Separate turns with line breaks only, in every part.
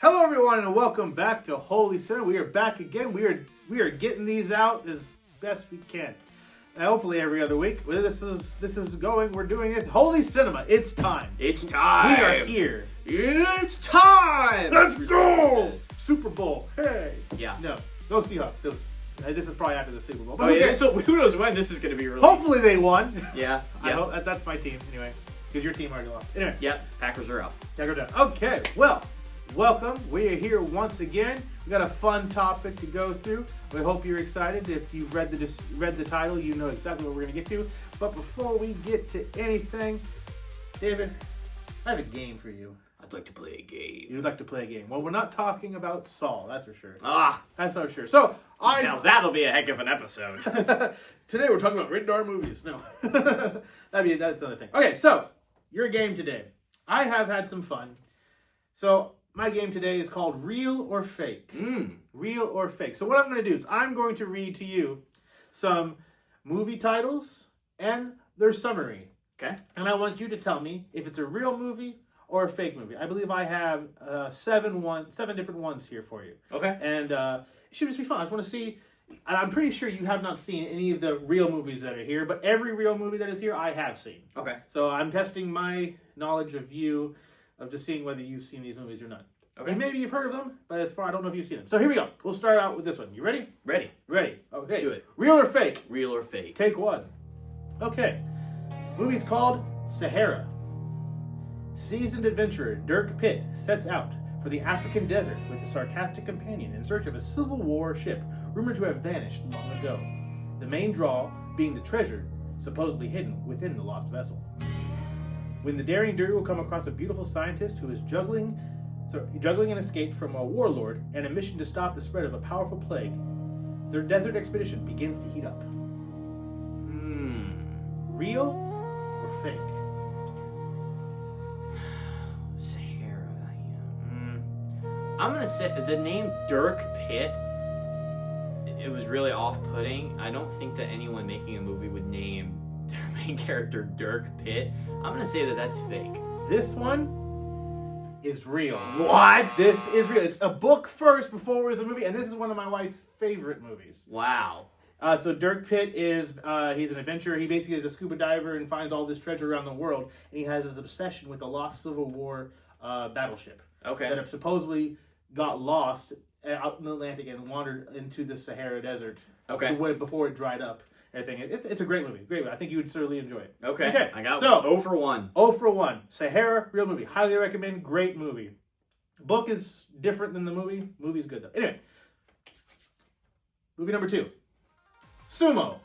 Hello, everyone, and welcome back to Holy Cinema. We are back again. We are getting these out as best we can. And hopefully, every other week. This is going. We're doing this. Holy Cinema. It's time.
It's time.
We are here.
It's time.
Let's go. Super Bowl. Hey.
Yeah.
No Seahawks. This is probably after the Super Bowl.
Oh yeah. So who knows when this is going to be released?
Hopefully they won.
Yeah.
I hope that's my team anyway. Because your team already lost. Anyway.
Yep. Packers are up.
Gotta go down. Okay. Well. Welcome. We are here once again. We got a fun topic to go through. We hope you're excited. If you've read the title, you know exactly what we're going to get to. But before we get to anything, David, I have a game for you.
I'd like to play a game.
You'd like to play a game. Well, we're not talking about Saul, that's for sure.
That's
for sure. So,
now that'll be a heck of an episode.
Today we're talking about rated R movies. No. That's another thing. Okay, so, your game today. I have had some fun. So, my game today is called Real or Fake. Real or Fake. So what I'm going to do is I'm going to read to you some movie titles and their summary.
Okay.
And I want you to tell me if it's a real movie or a fake movie. I believe I have seven different ones here for you.
Okay.
And it should just be fun. I just want to see. And I'm pretty sure you have not seen any of the real movies that are here, but every real movie that is here I have seen.
Okay.
So I'm testing my knowledge of you. Of just seeing whether you've seen these movies or not.
Okay.
And maybe you've heard of them, but as far I don't know if you've seen them. So here we go. We'll start out with this one. You ready?
Ready.
Ready. Okay.
Let's do it.
Real or fake?
Real or fake?
Take one. Okay. Movie's called Sahara. Seasoned adventurer Dirk Pitt sets out for the African desert with his sarcastic companion in search of a Civil War ship rumored to have vanished long ago. The main draw being the treasure supposedly hidden within the lost vessel. When the daring duo come across a beautiful scientist who is juggling an escape from a warlord and a mission to stop the spread of a powerful plague, their desert expedition begins to heat up. Real or fake?
Sahara. I'm gonna say the name Dirk Pitt. It was really off-putting. I don't think that anyone making a movie would name their main character Dirk Pitt. I'm gonna say that that's fake.
This one is real.
What?
This is real. It's a book first before it was a movie, and this is one of my wife's favorite movies.
Wow.
So Dirk Pitt is, he's an adventurer. He basically is a scuba diver and finds all this treasure around the world, and he has his obsession with a lost Civil War battleship.
Okay.
That supposedly got lost out in the Atlantic and wandered into the Sahara Desert.
Okay.
Before it dried up. Everything. It's a great movie. Great movie. I think you would certainly enjoy it.
Okay. I got
so
0 for 1.
0 for 1. Sahara, real movie. Highly recommend. Great movie. Book is different than the movie. Movie's good though. Anyway. Movie number 2. Sumo.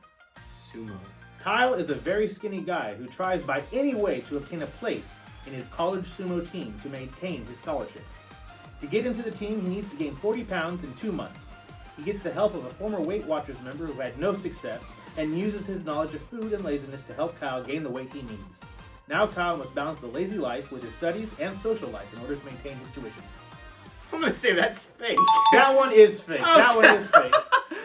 Kyle is a very skinny guy who tries by any way to obtain a place in his college sumo team to maintain his scholarship. To get into the team, he needs to gain 40 pounds in 2 months. He gets the help of a former Weight Watchers member who had no success and uses his knowledge of food and laziness to help Kyle gain the weight he needs. Now Kyle must balance the lazy life with his studies and social life in order to maintain his tuition.
I'm gonna say that's fake.
That one is fake. That one is fake.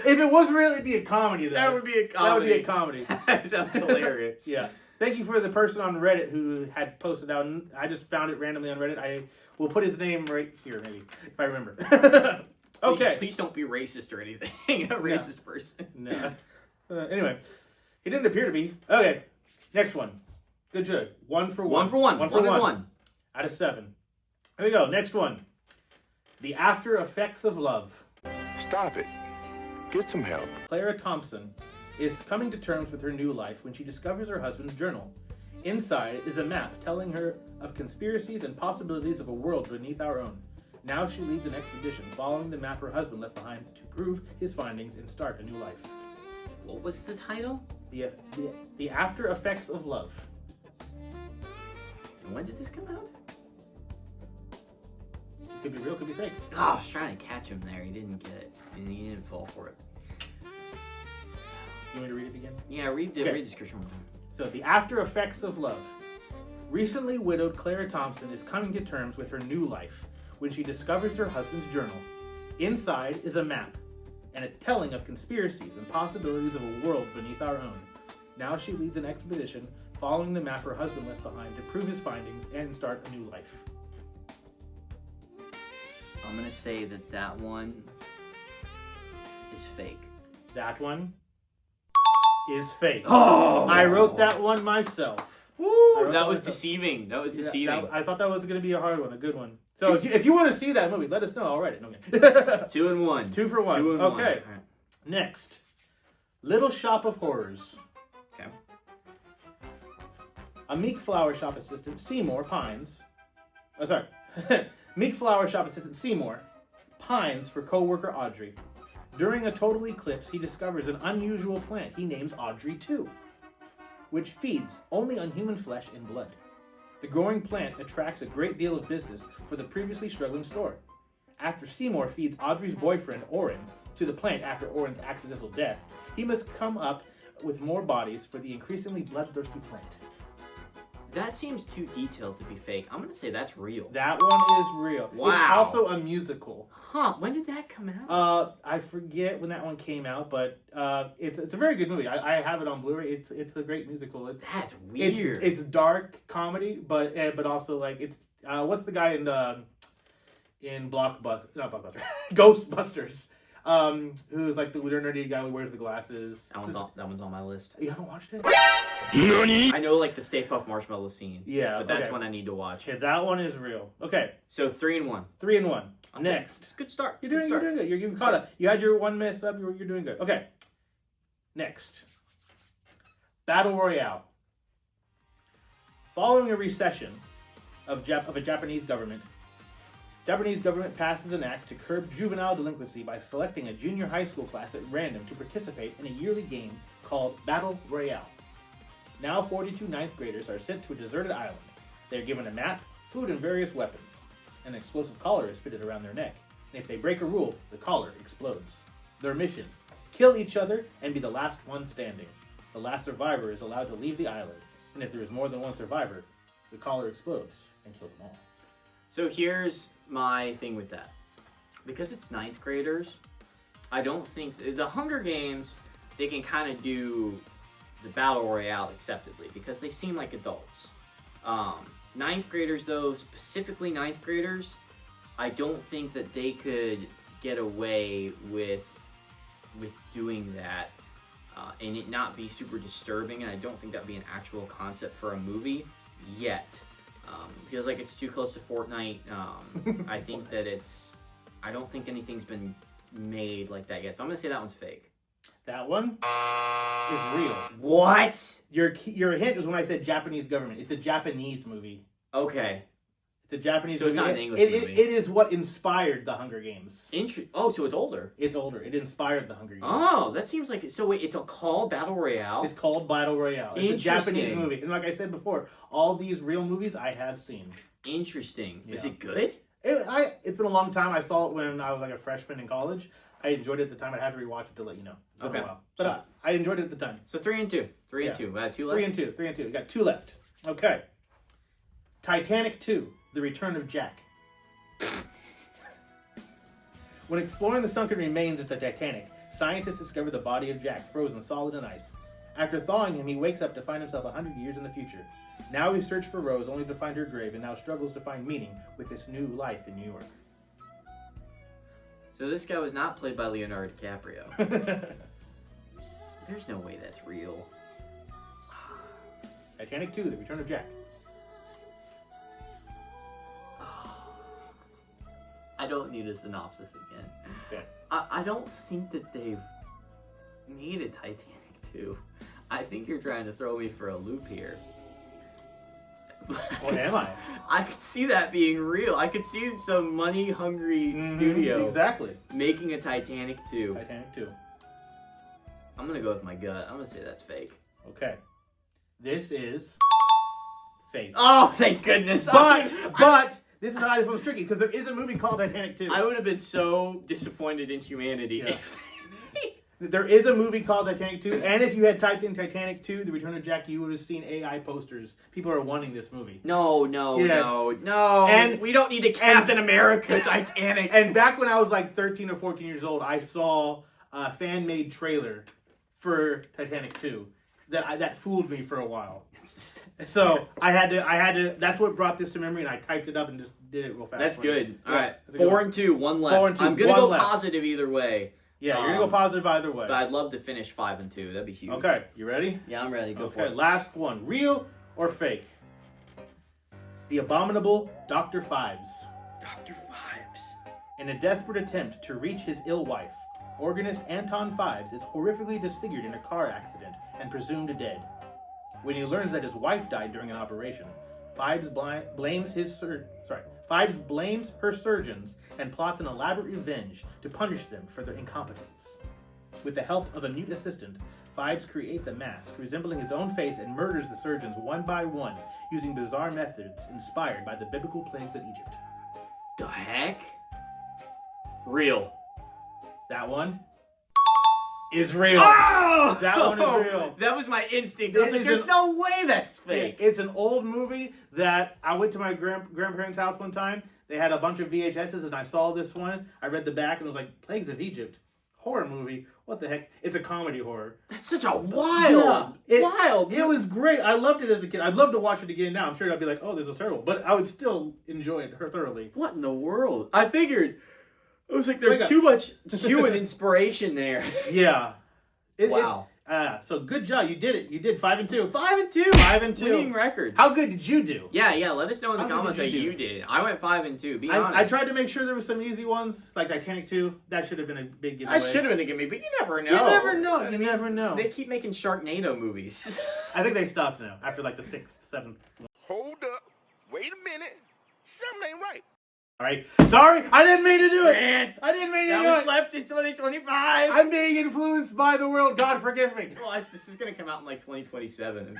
If it was real, it'd be a comedy, though.
That would be a comedy.
That would be a comedy.
That sounds hilarious.
Yeah. Thank you for the person on Reddit who had posted that one. I just found it randomly on Reddit. I will put his name right here, maybe, if I remember. Okay.
Please don't be racist or anything. A racist person.
No. Anyway, he didn't appear to be. Okay. Next one. Good job. 1 for 1.
1 for 1.
1 for
1.
Out of 7. Here we go. Next one. The After Effects of Love.
Stop it. Get some help.
Clara Thompson is coming to terms with her new life when she discovers her husband's journal. Inside is a map telling her of conspiracies and possibilities of a world beneath our own. Now she leads an expedition following the map her husband left behind to prove his findings and start a new life.
What was the title?
The After Effects of Love.
And when did this come out?
It could be real, could be fake.
Oh, I was trying to catch him there. He didn't get it. And he didn't fall for it.
You want me to read it again?
Yeah, read the description one time.
So, The After Effects of Love. Recently widowed Clara Thompson is coming to terms with her new life when she discovers her husband's journal. Inside is a map and a telling of conspiracies and possibilities of a world beneath our own. Now she leads an expedition following the map her husband left behind to prove his findings and start a new life.
I'm gonna say that one is fake.
That one is fake.
Oh!
I wrote that one myself.
Woo! That was deceiving. That was deceiving.
I thought that was going to be a hard one, a good one. So if you want to see that movie, let us know. I'll write it. Okay.
2 and 1.
2 for 1.
2 and
okay.
1. Right.
Next, Little Shop of Horrors.
Okay.
A meek flower shop assistant, Seymour, pines. Oh, sorry. Meek flower shop assistant Seymour pines for co-worker Audrey. During a total eclipse, he discovers an unusual plant he names Audrey 2, which feeds only on human flesh and blood. The growing plant attracts a great deal of business for the previously struggling store. After Seymour feeds Audrey's boyfriend, Oren, to the plant after Oren's accidental death, he must come up with more bodies for the increasingly bloodthirsty plant.
That seems too detailed to be fake. I'm gonna say that's real.
That one is real.
Wow.
It's also a musical.
Huh? When did that come out?
I forget when that one came out, but it's a very good movie. I have it on Blu-ray. It's a great musical.
That's weird.
It's dark comedy, but also like it's what's the guy in Blockbuster, not Blockbuster, Ghostbusters, who's like the nerdy guy who wears the glasses.
That one's on my list.
You haven't watched it?
I know like the Stay Puft Marshmallow scene.
Yeah,
but that's
okay.
one I need to watch.
Okay, that one is real. Okay,
So 3 and 1.
3 and 1.
Okay.
Next.
It's a good start.
You're doing good. You've caught up. You had your one mess up. You're doing good. Okay. Next. Battle Royale. Following a recession of a Japanese government passes an act to curb juvenile delinquency by selecting a junior high school class at random to participate in a yearly game called Battle Royale. Now 42 ninth graders are sent to a deserted island. They are given a map, food, and various weapons. An explosive collar is fitted around their neck, and if they break a rule, the collar explodes. Their mission: kill each other and be the last one standing. The last survivor is allowed to leave the island, and if there is more than one survivor, the collar explodes and kills them all.
So here's my thing with that. Because it's ninth graders, I don't think the Hunger Games, they can kind of do the Battle Royale acceptably because they seem like adults. Ninth graders, though, specifically ninth graders, I don't think that they could get away with doing that and it not be super disturbing, and I don't think that'd be an actual concept for a movie yet. Feels like it's too close to Fortnite. I think that I don't think anything's been made like that yet, so I'm gonna say that one's fake.
That one is real.
What?
Your hint was when I said Japanese government. It's a Japanese movie.
Okay.
It's a Japanese
So
movie.
it's not an English movie.
It is what inspired the Hunger Games.
Oh, so it's older.
It's older. It inspired the Hunger Games.
Oh, that seems like it. So wait, it's called Battle Royale?
It's called Battle Royale. It's a Japanese
Interesting.
movie. And like I said before, all these real movies I have seen.
Interesting.
Yeah.
Is it good?
It's been a long time. I saw it when I was like a freshman in college. I enjoyed it at the time. I'd have to rewatch it to let you know. It's been a while. But I enjoyed it at the time.
So 3 and 2. 3 and 2. 2 left?
3 and 2. 3 and 2. We got 2 left. Okay. Titanic 2, The Return of Jack. When exploring the sunken remains of the Titanic, scientists discover the body of Jack frozen solid in ice. After thawing him, he wakes up to find himself 100 years in the future. Now he searches for Rose only to find her grave, and now struggles to find meaning with this new life in New York.
So this guy was not played by Leonardo DiCaprio. There's no way that's real.
Titanic 2, The Return of Jack.
I don't need a synopsis again.
Okay.
I don't think that they've made a Titanic 2. I think you're trying to throw me for a loop here.
What am I?
I could see that being real. I could see some money-hungry studio
Exactly.
making a Titanic 2.
Titanic 2.
I'm gonna go with my gut. I'm gonna say that's fake.
Okay. This is fake.
Oh, thank goodness!
But this is how this one's tricky because there is a movie called Titanic 2.
I would have been so disappointed in humanity
Yeah.
if
There is a movie called Titanic 2, and if you had typed in Titanic 2, The Return of Jack, you would have seen AI posters. People are wanting this movie.
No.
Yes.
And we don't need a Captain America Titanic.
And back when I was like 13 or 14 years old, I saw a fan-made trailer for Titanic 2 that fooled me for a while. So I had to. That's what brought this to memory, and I typed it up and just did it real fast.
That's good. All right,
that's a good
4
one.
and 2, 1 left.
4 and 2,
I'm gonna
one
go
left.
positive either way.
Yeah, you're gonna go positive either way.
But I'd love to finish 5 and 2. That'd be huge.
Okay, you ready?
Yeah, I'm ready. Go for
Okay,
it.
last one. Real or fake? The abominable Dr. Phibes.
Dr. Phibes.
In a desperate attempt to reach his ill wife, organist Anton Phibes is horrifically disfigured in a car accident and presumed dead. When he learns that his wife died during an operation, Phibes blames her surgeons and plots an elaborate revenge to punish them for their incompetence. With the help of a mute assistant, Phibes creates a mask resembling his own face and murders the surgeons one by one using bizarre methods inspired by the biblical plagues of Egypt.
The heck? Real.
That one is real.
Oh!
That one is real.
That was my instinct. I was like,
It is
there's
an-
no way that's fake.
It's an old movie that I went to my grandparents' house one time. They had a bunch of VHSs, and I saw this one. I read the back, and it was like, Plagues of Egypt. Horror movie. What the heck? It's a comedy horror.
That's such a wild.
It was great. I loved it as a kid. I'd love to watch it again now. I'm sure I'd be like, oh, this is terrible. But I would still enjoy it thoroughly.
What in the world? I figured. I was like,
Wake
there's
up.
too much human inspiration there.
Yeah.
Wow.
So good job. You did it. You did 5 and 2.
5 and 2.
5 and 2.
Winning record.
How good did you do?
Yeah. Let us know in the
How good
comments how
did you
you
do?
did. I went 5 and 2. Be honest.
I tried to make sure there was some easy ones, like Titanic 2. That should have been a big giveaway.
I should have been a gimme, but you never know.
You never know. You never know.
They keep making Sharknado movies.
I think they stopped now after like the 6th, 7th.
Hold up. Wait a minute. Something ain't right.
All right. Sorry, I didn't mean to do it.
Grant,
I didn't mean to
that
do
was
it.
left in 2025.
I'm being influenced by the world. God forgive me.
Watch, this is gonna come out in like 2027.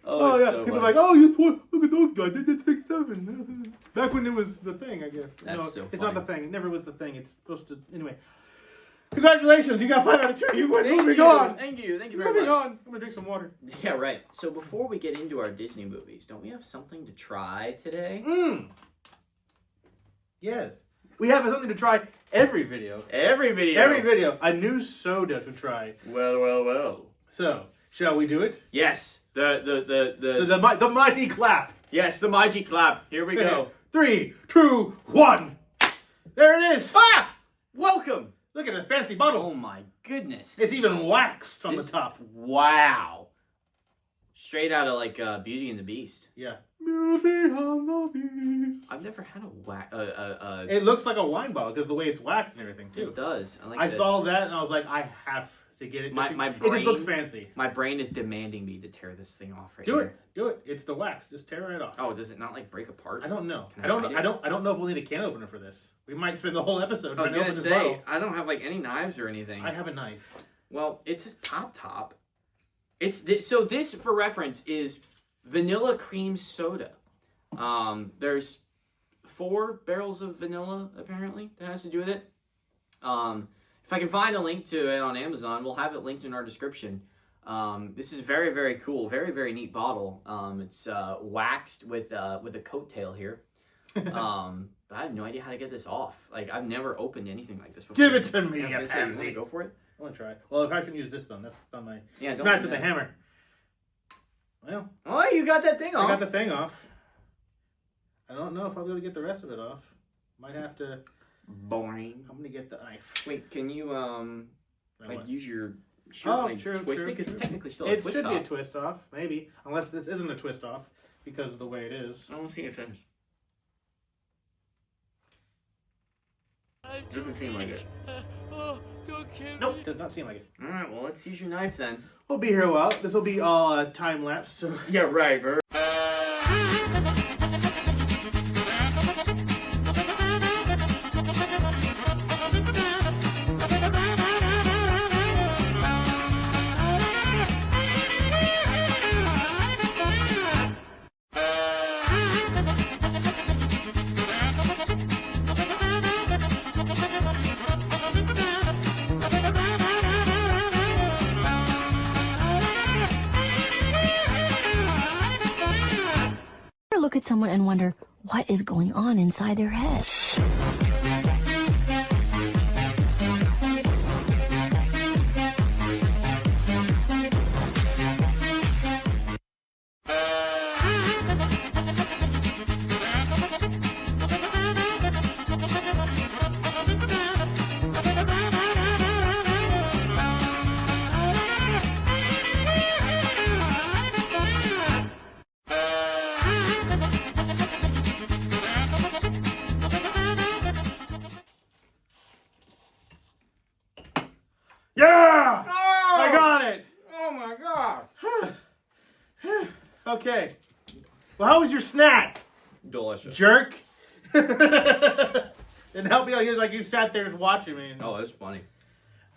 Oh yeah.
so
People are
funny.
like, oh, you look at those guys. They did 6-7. Back when it was the thing, I guess.
That's
no,
so
it's
funny.
not the thing. It never was the thing. It's supposed to. Anyway. Congratulations. You got 5 out of 2. You win. Moving on.
Thank you very
Moving
much.
on. I'm gonna drink some water.
Yeah, right. So before we get into our Disney movies, don't we have something to try today?
Yes. We have something to try every video.
Every video.
Every video. A new soda to try.
Well.
So, shall we do it?
Yes. The
The mighty clap.
yes, the mighty clap. Here we go.
3, 2, 1. There it is.
Ah! Welcome.
Look at the fancy bottle.
Oh my goodness.
It's even waxed on the
This-
top.
Wow. Straight out of like Beauty and the Beast.
Yeah. Beauty and the Beast.
I've never had
It looks like a wine bottle because the way it's waxed and everything too.
It does. I like
I
this.
saw that and I was like, I have to get it.
My
It just
brain-
looks fancy.
My brain is demanding me to tear this thing off right
Do
here.
it. Do it. It's the wax. Just tear it off.
Oh, does it not like break apart?
I don't know.
Can I
I don't.
bite it?
I don't know if we'll need a can opener for this. We might spend the whole episode
I was
trying to
gonna
open this
say
bottle.
I don't have like any knives or anything.
I have a knife.
Well, it's a top. So this, for reference, is vanilla cream soda. There's 4 barrels of vanilla apparently that has to do with it. If I can find a link to it on Amazon, we'll have it linked in our description. This is very, very cool, very, very neat bottle. It's waxed with a coattail here. But I have no idea how to get this off. Like, I've never opened anything like this before.
Give it to me,
Yeah, I was
you
gonna say, you
pansy.
wanna go for it?
I want to try it. Well, if I shouldn't use this thumb, that's on my.
Yeah, don't
Smashed
do
with the
that.
hammer. Well,
Oh, you got that thing
I
off.
got the thing off. I don't know if I'll be able to get the rest of it off. Might have to.
Boring.
I'm gonna get the knife.
Wait, can you
Then
like
what?
use your shirt
Oh,
like
true,
twist it?
true,
Because
true.
it's technically still a
It
twist
should be a
off.
twist off, maybe, unless this isn't a twist off because of the way it is.
I don't see it finish. Doesn't seem like it.
Nope, does not seem like it.
All right, well, let's use your knife then.
We'll be here a while. This will be all time lapse. So
Yeah, right, bro.
Look at someone and wonder what is going on inside their head.
Okay. Well, how was your snack,
Delicious.
jerk? And help me out here like you sat there just watching me.
Oh, that's funny.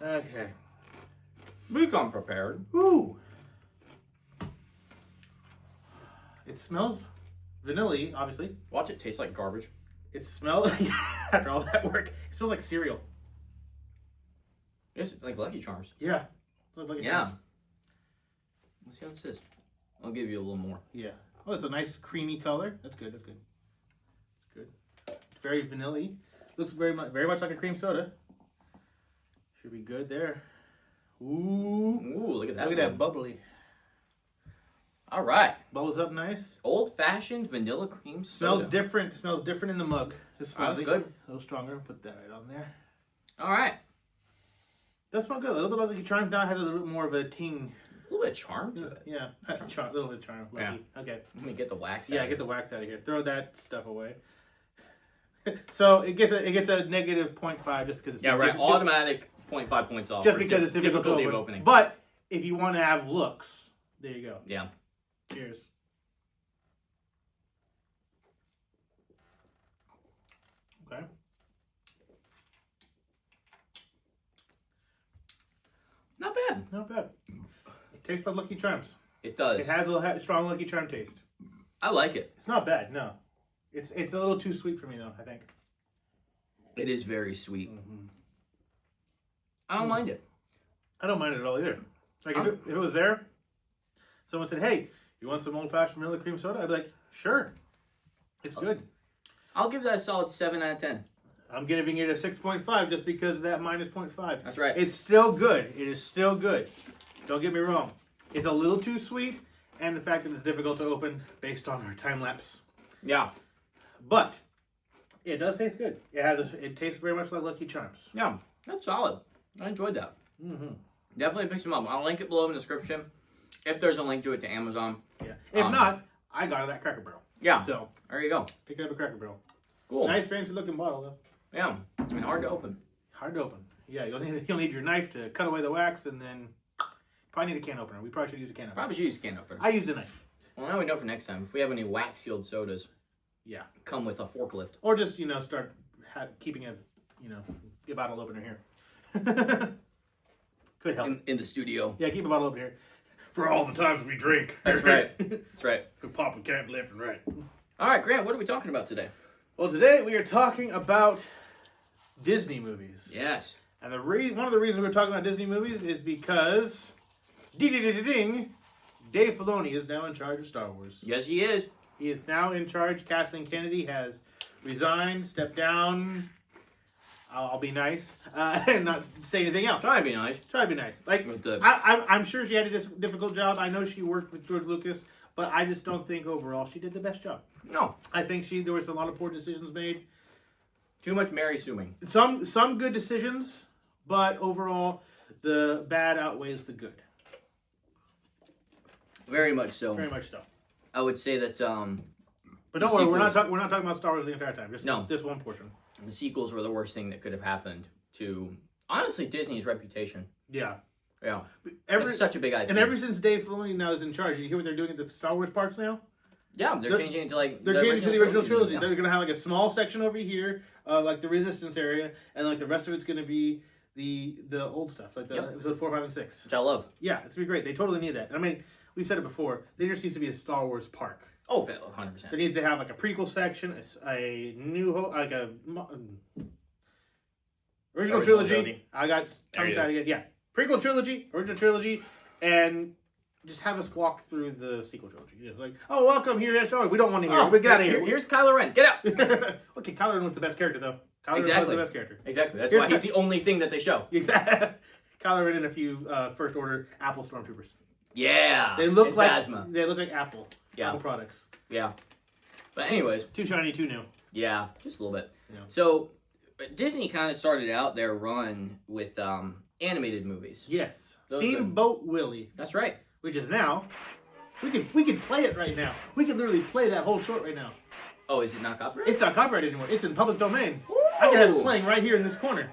Okay.
We come prepared.
Ooh. It smells vanilla-y, obviously.
Watch it taste like garbage.
It smells, after all that work, it smells like cereal.
It's like Lucky Charms.
Yeah. Smells like
Yeah. Let's see how this is. I'll give you a little more.
Yeah. Oh, it's a nice creamy color. That's good. That's good. It's good. It's very vanilla-y. Looks very much like a cream soda. Should be good there. Ooh.
Ooh, look at that.
Look at that bubbly.
All right.
Bubbles up nice.
Old-fashioned vanilla cream soda.
Smells different. Smells different in the mug. It's
That's
slightly
good.
A little stronger. Put that right on there.
All right.
Does smell good. A little bit like Lucky Charms now has a little bit more of a ting.
A little bit of charm to it.
Yeah. A little bit of charm. Lucky. Okay.
Let me get the wax out.
Yeah, get the wax out of here. Throw that stuff away. So it gets a negative 0.5 just because it's
right. Automatic 0.5 points off.
just
for
because it's difficult to
difficulty
open.
of opening.
But if you want to have looks, there you go.
Yeah.
Cheers. Okay.
Not bad.
Not bad. It tastes like Lucky Charms.
It does.
It has a little strong Lucky Charm taste.
I like it.
It's not bad, no. It's a little too sweet for me though, I think.
It is very sweet.
Mm-hmm.
I don't mind it.
I don't mind it at all either. Like if it was there, someone said, "Hey, you want some old-fashioned vanilla cream soda?" I'd be like, "Sure." It's good.
I'll give that a solid 7 out of 10.
I'm giving it a 6.5 just because of that minus 0.5.
That's right.
It's still good. It is still good. Don't get me wrong. It's a little too sweet, and the fact that it's difficult to open based on our time lapse.
Yeah.
But it does taste good. It tastes very much like Lucky Charms.
Yeah. That's solid. I enjoyed that.
Mm-hmm.
Definitely pick some up. I'll link it below in the description. If there's a link to it to Amazon.
Yeah. If not, I got it at Cracker Barrel.
Yeah.
So
There you go.
pick it up at Cracker Barrel.
Cool.
Nice, fancy looking bottle though.
Yeah. And hard to open.
Hard to open. Yeah, you'll need your knife to cut away the wax, and then probably need a can opener. We probably should use a can opener.
Probably should use a can opener.
I used a knife.
Well, now we know for next time. If we have any wax sealed sodas,
Yeah.
come with a forklift.
Or just start keeping a bottle opener here. Could help.
In the studio.
Yeah, keep a bottle opener here. For all the times we drink.
That's right. That's right.
We pop a can left and right.
All right, Grant, what are we talking about today?
Well, today we are talking about Disney movies.
Yes.
And one of the reasons we're talking about Disney movies is because ding, Dave Filoni is now in charge of Star Wars.
Yes, he is.
He is now in charge. Kathleen Kennedy has resigned, stepped down. I'll be nice and not say anything else.
Try to be nice.
Try to be nice. Like
With the-
I'm sure she had a difficult job. I know she worked with George Lucas, but I just don't think overall she did the best job.
No.
I think there was a lot of poor decisions made.
Too much Mary Suing.
Some good decisions, but overall the bad outweighs the good.
Very much so.
Very much so.
I would say that
But don't
The
worry, we're not
sequels-
talking about Star Wars the entire time. Just
No.
this one portion.
the sequels were the worst thing that could have happened to, honestly, Disney's reputation.
Yeah.
Yeah.
Every
It's such a big IP.
and ever since Dave Filoni now is in charge, you hear what they're doing at the Star Wars parks now?
Yeah, they're changing it to like
They're changing to the original trilogy.
Yeah.
They're gonna have like a small section over here, like the Resistance area, and like the rest of it's gonna be the old stuff, like the
Yep.
episode 4, 5, and 6.
Which I love.
Yeah, it's gonna be great. They totally need that. I mean, we said it before. There just needs to be a Star Wars park.
Oh, 100%.
There needs to have like a prequel section, a new original trilogy. I got tongue tied again. Yeah, prequel trilogy, original trilogy, and just have us walk through the sequel trilogy. Just like, oh, welcome here at Star Wars. We don't want to hear.
Oh,
it. We get out of here.
Here's Kylo Ren. Get out.
Okay, Kylo Ren was the best character though. Kylo Ren was
Exactly.
the best character.
Exactly. That's
Here's
why he's the only thing that they show.
Exactly. Kylo Ren and a few First Order Apple stormtroopers.
Yeah.
They look
and
like
Phasma.
they look like Apple.
Yeah.
Apple products.
Yeah. But anyways,
Too shiny, too new.
yeah, just a little bit.
Yeah.
So Disney kind of started out their run with animated movies.
Yes.
Those
Steamboat Willie,
That's right.
which is now we could play it right now. We could literally play that whole short right now.
Oh, is it not copyright?
It's not copyrighted anymore. It's in public domain. I could have it
Ooh.
playing right here in this corner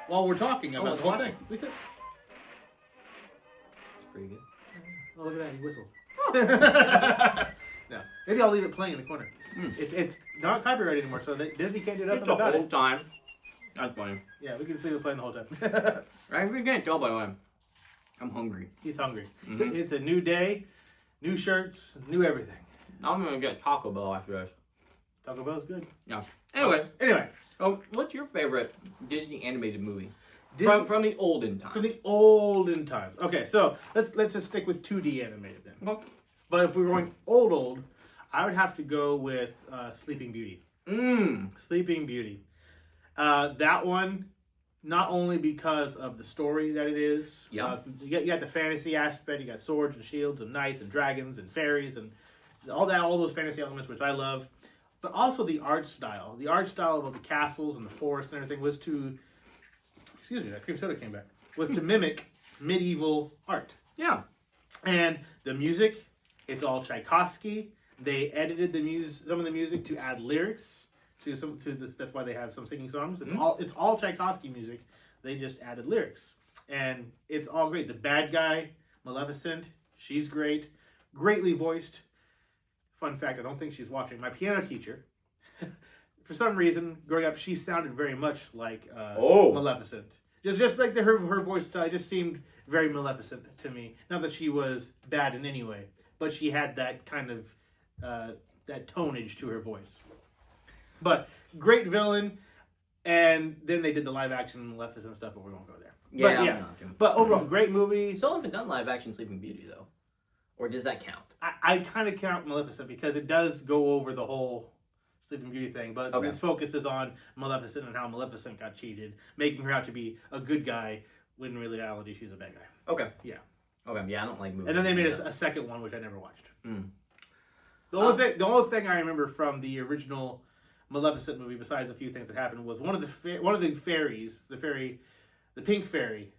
while we're talking about
let's
the whole
watch
thing.
it.
We could.
It's pretty good.
Oh, look at that! He whistled.
Oh,
No, maybe I'll leave it playing in the corner.
Mm.
It's not copyrighted anymore, so Disney can't do nothing
It's the
about
whole
it.
time. That's funny.
Yeah, we can just leave it playing the whole time.
Right? We can't tell by the way. I'm hungry.
He's hungry.
Mhm.
It's a new day, new shirts, new everything.
I'm gonna get Taco Bell after this.
Taco Bell's good.
Yeah. Anyway,
Anyway,
what's your favorite Disney animated movie
Disney,
from the olden times?
from the olden times. Okay, so let's just stick with 2D animated then.
Okay.
But if we're going old, I would have to go with Sleeping Beauty. Sleeping Beauty. That one, not only because of the story that it is.
Yeah.
You got the fantasy aspect. You got swords and shields and knights and dragons and fairies and all those fantasy elements, which I love. But also the art style. The art style of the castles and the forests and everything was to, excuse me, that cream soda came back, was to mimic medieval art.
Yeah.
And the music, it's all Tchaikovsky. They edited some of the music to add lyrics to this. That's why they have some singing songs. It's all Tchaikovsky music. They just added lyrics, and it's all great. The bad guy, Maleficent, she's great, greatly voiced. Fun fact: I don't think she's watching. My piano teacher, for some reason, growing up, she sounded very much like Maleficent. Just like her voice style, just seemed very Maleficent to me. Not that she was bad in any way, but she had that kind of that tonage to her voice. But great villain, and then they did the live action Maleficent stuff, but we won't go there.
Yeah,
but,
I'm not gonna-
but overall, great movie.
Still haven't done live action Sleeping Beauty though, or does that count?
I kind of count Maleficent because it does go over the whole Sleeping Beauty thing, but
Okay.
its focus is on Maleficent and how Maleficent got cheated, making her out to be a good guy when in reality she's a bad guy.
Okay.
Yeah.
Okay. Yeah, I don't like movies.
And then they made
like
a second one, which I never watched.
Mm.
The only thing I remember from the original Maleficent movie, besides a few things that happened, was one of the fairies, the pink fairy,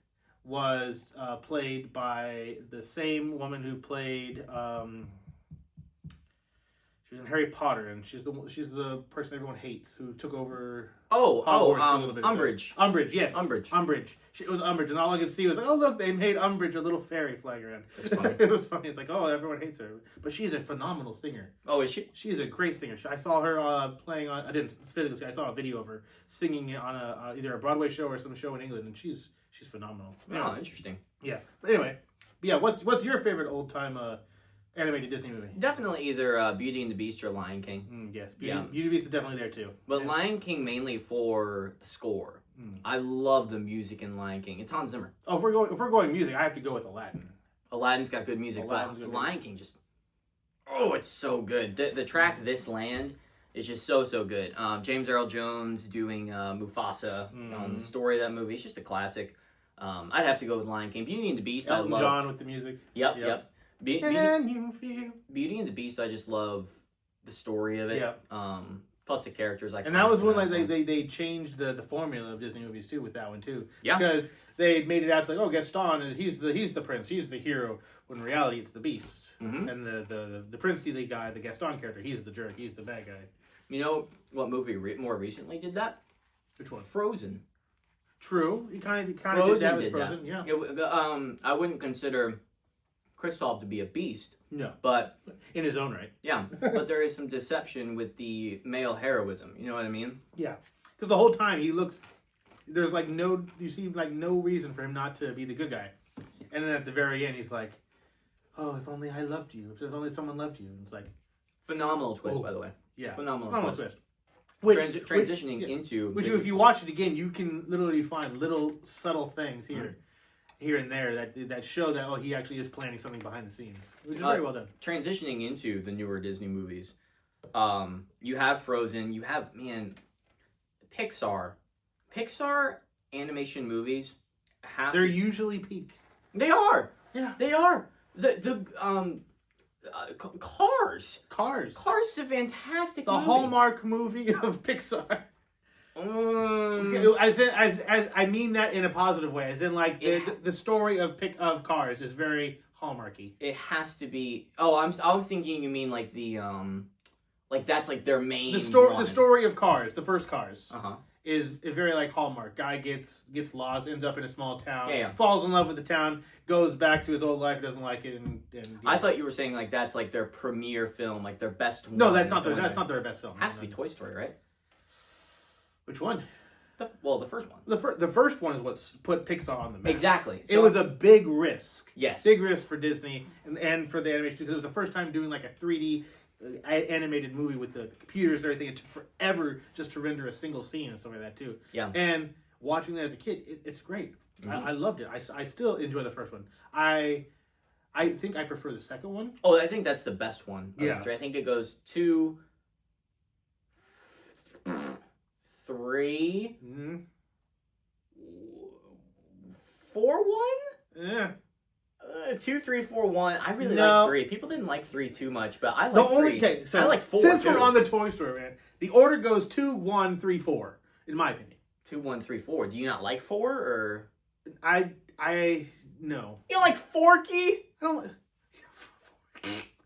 was played by the same woman who played. She was in Harry Potter, and she's the person everyone hates who took over. Hogwarts for a little bit.
Umbridge.
Umbridge, yes.
Umbridge.
It was Umbridge, and all I could see was like, oh look, they made Umbridge a little fairy flying around.
That's funny.
It was funny. It's like, oh, everyone hates her, but she's a phenomenal singer.
Oh, is she?
She's a great singer. I saw her playing on. I didn't physically see. I saw a video of her singing on either a Broadway show or some show in England, and she's phenomenal.
Oh, interesting.
Yeah. But anyway, yeah. What's your favorite old time animated Disney movie?
Definitely either Beauty and the Beast or Lion King.
Yes, Beauty
Yeah.
and the Beast is definitely there too.
But
Yeah.
Lion King mainly for the score. I love the music in Lion King. It's Hans Zimmer.
Oh, if we're going music, I have to go with Aladdin.
Aladdin's got good music,
Aladdin's
but
good.
Lion King just it's so good. The track This Land is just so good. James Earl Jones doing Mufasa, the story of that movie. It's just a classic. I'd have to go with Lion King. Beauty and the Beast,
Elton
I love.
John with the music.
Yep.
Can you feel?
Beauty and the Beast, I just love the story of it.
Yep.
Plus the characters.
And that was when they changed the formula of Disney movies too with that one too.
Yeah.
Because they made it out to like, oh, Gaston is he's the prince, he's the hero. When in reality it's the Beast.
Mhm.
And the princely guy, the Gaston character, he's the jerk, he's the bad guy.
You know what movie more recently did that?
Which one?
Frozen.
True. He kind of did that
Frozen
with
did
Frozen.
that.
Yeah.
I wouldn't consider Kristoff to be a beast,
No.
but
In his own right.
yeah, but there is some deception with the male heroism. You know what I mean?
Yeah. Because the whole time there's like you see like no reason for him not to be the good guy. And then at the very end he's like, oh, if only I loved you. If only someone loved you. And it's like,
Phenomenal twist,
Oh.
by the way.
yeah.
Phenomenal twist.
twist.
Transitioning
yeah.
into
Which, if you watch it again, you can literally find little subtle things here and there that show that he actually is planning something behind the scenes, which is very well done.
transitioning into the newer Disney movies, you have Frozen, you have Pixar animation movies
They're usually peak.
They are.
Yeah.
They are. Cars. Cars is a fantastic
The
movie.
Hallmark movie of Pixar.
Um,
As I mean that in a positive way, as in like the story of Cars is very Hallmarky.
it has to be. Oh, I was thinking you mean like the Like that's like their main.
The story of Cars, the first Cars,
Uh-huh.
is very like Hallmark. Guy gets lost, ends up in a small town,
Yeah.
falls in love with the town, goes back to his old life, doesn't like it, and
I thought you were saying like that's like their premiere film, like their best one.
no, that's not their best film.
It has to be Toy Story, right?
Which one?
The first one.
The first one is what put Pixar on the map.
Exactly.
It was a big risk.
Yes.
Big risk for Disney and for the animation because it was the first time doing like a 3D animated movie with the computers and everything. It took forever just to render a single scene and stuff like that too.
Yeah.
And watching that as a kid, it's great.
Mm-hmm.
I loved it. I still enjoy the first one. I think I prefer the second one.
Oh, I think that's the best one. Of
Yeah.
the three. I think it goes 2, 3,
Mm-hmm.
4, 1.
Yeah.
2, 3, 4, 1. I really
No.
like 3. People didn't like 3 too much, but I like
The
3.
only okay, so
I like 4.
since
too.
we're on the Toy Story, man, the order goes 2, 1, 3, 4, in my opinion.
2, 1, 3, 4. Do you not like 4 or
I no.
you don't like Forky?
I don't.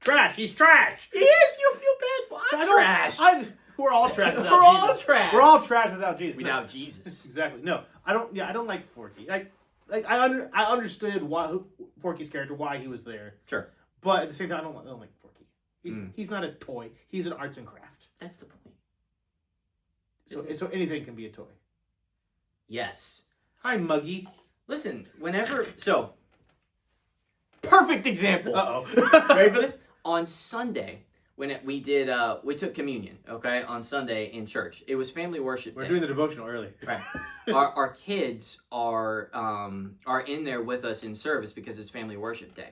Trash. He's trash.
He is. You feel bad for. I'm trash.
We're all trash without
We're all
Jesus.
trash.
We're all trash without Jesus.
Without Jesus.
Exactly. No, I don't. Yeah, I don't like Forky. I understood Forky's character, why he was there,
Sure.
but at the same time, I don't like Forky. He's not a toy. He's an arts and craft.
That's the point.
So anything can be a toy.
Yes.
Hi, Muggy.
Listen, perfect example.
Uh-oh.
Ready for this? On Sunday, when we took communion, okay, on Sunday in church. It was family worship
We're
day.
doing the devotional early.
Right. Our kids are in there with us in service because it's family worship day.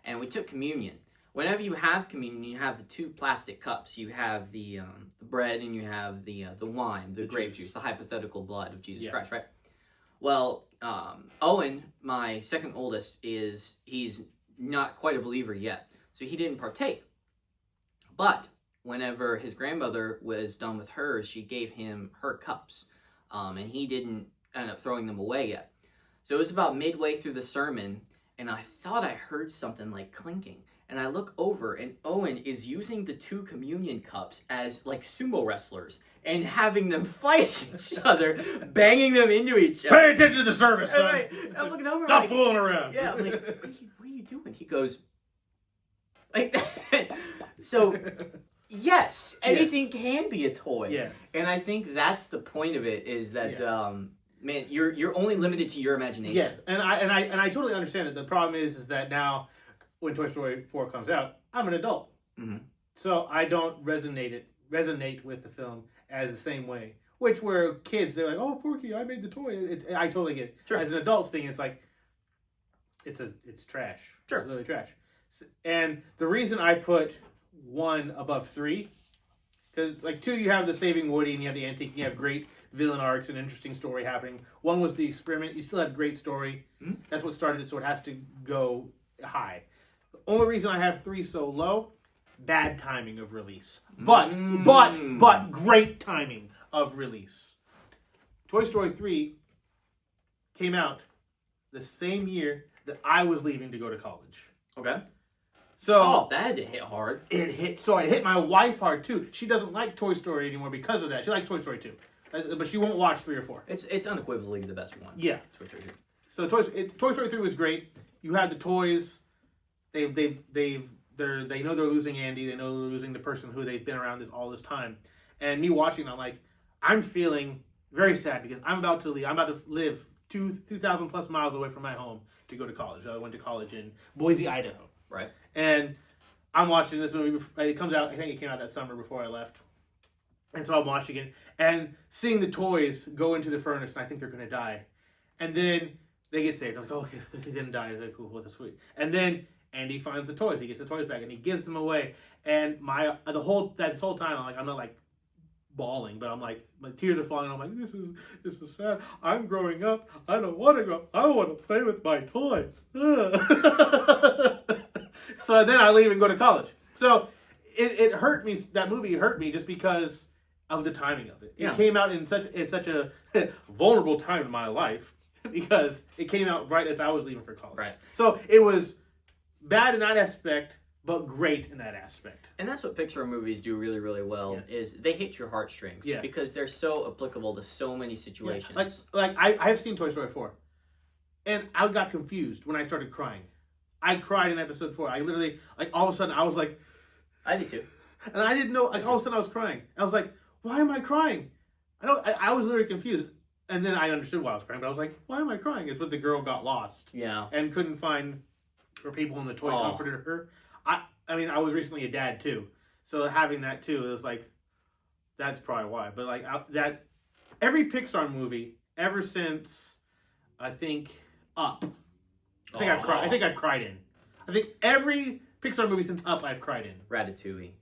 And we took communion. Whenever you have communion, you have the 2 plastic cups. You have the bread and you have the wine, the grape juice, the hypothetical blood of Jesus Christ, right? Well, Owen, my second oldest, he's not quite a believer yet, so he didn't partake. But whenever his grandmother was done with hers, she gave him her cups, and he didn't end up throwing them away yet. So it was about midway through the sermon, and I thought I heard something like clinking. And I look over, and Owen is using the 2 communion cups as like sumo wrestlers and having them fight each other, banging them into each other.
Pay attention to the service, son.
Right. I'm looking over.
Stop
like,
fooling around.
Yeah, I'm like, what are you doing? He goes, like that. So, yes, anything can be a toy.
Yes.
And I think that's the point of it is that, man, you're only limited to your imagination.
Yes, and I totally understand that. The problem is that now, when Toy Story 4 comes out, I'm an adult, so I don't resonate with the film as the same way. Which were kids, they're like, "Oh, Forky, I made the toy." I totally get it.
Sure.
As an adults thing, it's like it's trash.
Sure.
It's literally trash. And the reason I put 1 above 3, because like 2, you have the saving Woody and you have the antique, and you have great villain arcs and interesting story happening. 1 was the experiment. You still had great story. That's what started it, so it has to go high. The only reason I have 3 so low, bad timing of release. But great timing of release. Toy Story 3 came out the same year that I was leaving to go to college.
Okay.
So
that had to hit hard.
it hit my wife hard too. She doesn't like Toy Story anymore because of that. She likes Toy Story 2. But she won't watch 3 or 4.
It's unequivocally the best one.
Yeah.
Toy Story 3.
So Toy Story 3 was great. You had the toys. They know they're losing Andy. They know they're losing the person who they've been around all this time. And me watching, I'm feeling very sad because I'm about to leave. I'm about to live 2,000 plus miles away from my home to go to college. I went to college in Boise, Idaho.
Right.
And I'm watching this movie. It comes out. I think it came out that summer before I left. And so I'm watching it and seeing the toys go into the furnace, and I think they're going to die. And then they get saved. I'm like, oh, okay, they didn't die. They're cool. Well, that's sweet. And then Andy finds the toys. He gets the toys back, and he gives them away. And this whole time, I'm not like bawling, but I'm like, my tears are falling. I'm like, this is sad. I'm growing up. I don't want to grow up. I want to play with my toys. So then I leave and go to college. So it hurt me. That movie hurt me just because of the timing of it. It came out in such a vulnerable time in my life because it came out right as I was leaving for college.
Right.
So it was bad in that aspect but great in that aspect.
And that's what Pixar movies do really, really well.
Yes.
Is they hit your heartstrings
Yes.
because they're so applicable to so many
Yeah.
situations.
Like I've seen Toy Story 4, and I got confused when I started crying. I cried in episode 4. I literally, like, all of a sudden I was like,
I did too.
and I didn't know, like, all of a sudden I was crying. I was like, why am I crying? I was literally confused. And then I understood why I was crying, but I was like, why am I crying? It's when the girl got lost
Yeah.
and couldn't find her people in the toy
Oh.
comforted her. I mean, I was recently a dad too. So having that too, it was like, that's probably why. But like, that, every Pixar movie, ever since, I think, Up, I think I've cried in. I think every Pixar movie since Up, I've cried in.
Ratatouille.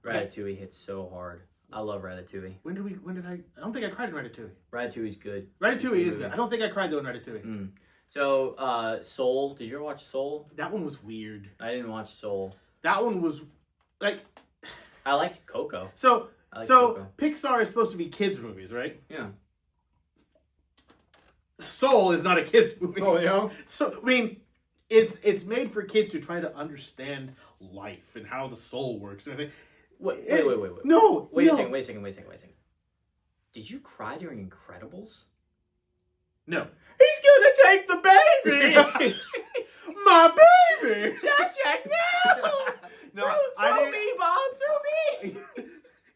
Ratatouille hits so hard. I love Ratatouille.
When did I don't think I cried in Ratatouille.
Ratatouille's good.
Ratatouille is good. I don't think I cried though in Ratatouille.
So, Soul. Did you ever watch Soul?
That one was weird.
I didn't watch Soul.
That one was, like,
I liked Coco.
so
like
so
Coco.
Pixar is supposed to be kids movies, right?
Yeah.
Soul is not a kids movie.
yeah.
So I mean, it's made for kids to try to understand life and how the soul works and everything.
Wait.
No.
Wait
no.
a second. Did you cry during Incredibles?
No.
He's gonna take the baby!
My baby.
Jack, no!
No,
throw me, Bob, throw me!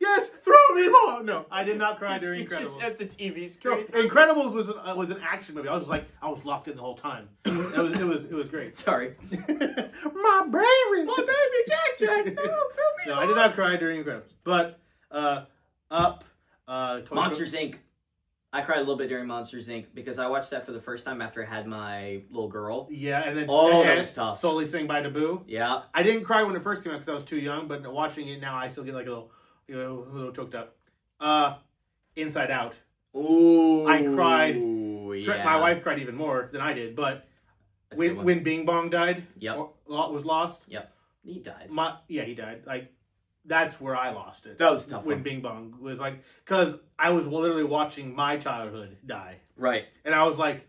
Yes, throw me more. No, I did not cry during Incredibles.
Just at the TV
No,
screen.
Incredibles was an action movie. I was locked in the whole time. It was great.
Sorry.
My baby.
My baby, Jack, no, throw me!
No, I did not cry during Incredibles. But Up, Toy
Monsters
Story-
Inc. I cried a little bit during Monsters Inc. because I watched that for the first time after I had my little girl.
Yeah, and then
That was tough.
Solely Sing by Naboo.
Yeah.
I didn't cry when it first came out because I was too young, but watching it now, I still get like a little choked up. Inside Out.
Ooh.
I cried.
Yeah.
My wife cried even more than I did, but
That's a good one.
when Bing Bong died,
Yep.
or was lost.
Yep. He died.
He died. Like, that's where I lost it.
That was a tough
when
one.
Bing Bong was like, because I was literally watching my childhood die,
Right.
and I was like,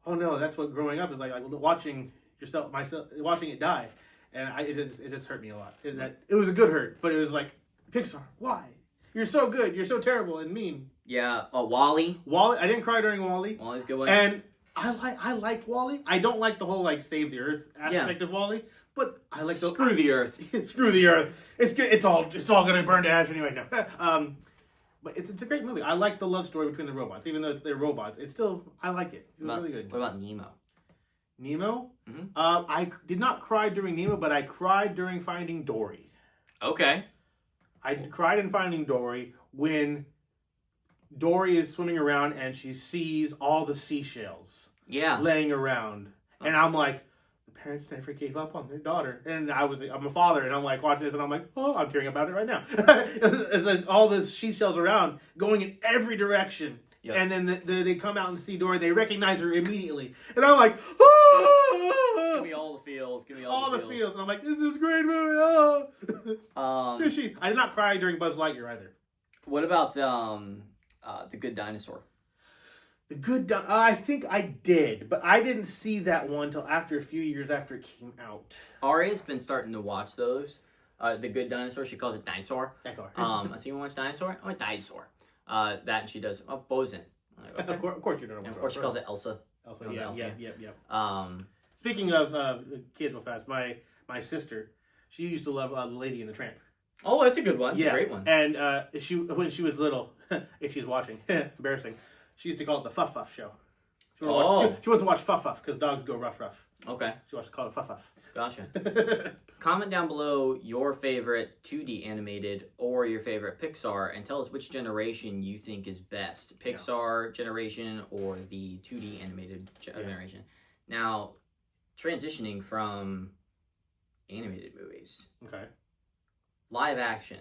oh no, that's what growing up is like watching watching it die, and it just hurt me a lot. It was a good hurt, but it was like, Pixar, why? You're so good, you're so terrible and mean.
Yeah. Wall-E.
Wall-E, I didn't cry during Wall-E.
Wall-E's a good one.
And I liked Wall-E. I don't like the whole like save the earth aspect of Wall-E, but I like the
Screw the Earth.
Screw the earth. It's good. It's all gonna burn to ash anyway. No. But it's a great movie. I like the love story between the robots, even though they're robots. It's still, I like it. It was really good.
What about Nemo?
Nemo.
Mm-hmm.
I did not cry during Nemo, but I cried during Finding Dory.
Okay.
I cried in Finding Dory when Dory is swimming around and she sees all the seashells
Yeah.
laying around, and I'm like, the parents never gave up on their daughter. And I'm a father, and I'm like watching this, and I'm like, oh, I'm tearing about it right now. It's like all the seashells around going in every direction.
Yep.
And then they come out and see Dory. They recognize her immediately, and I'm like, oh!
Give me all the feels. Give me
all the feels. And I'm like, this is a great movie. Oh,
Um,
fishy. I did not cry during Buzz Lightyear either.
what about The Good Dinosaur?
The Good I think I did, but I didn't see that one until after a few years after it came out.
Aria's been starting to watch those. The Good Dinosaur. She calls it Dinosaur.
That's all.
I see you watch Dinosaur. I'm a dinosaur. That and she does. Oh, Bosun. I'm like, okay.
Of course you don't know.
And of course she calls it Elsa.
Elsa.
Calls it Elsa.
Yeah. Speaking of kids real fast, my sister, she used to love The Lady and the Tramp.
Oh, that's a good one. It's a great one.
And when she was little, if she's watching, embarrassing, she used to call it the Fuff Fuff show. She wants to watch Fuff Fuff because dogs go rough rough.
Okay.
She wants to call it Fuff Fuff.
Gotcha. Comment down below your favorite 2D animated or your favorite Pixar and tell us which generation you think is best. Pixar generation or the 2D animated generation. Now, transitioning from animated movies.
Okay.
Live action.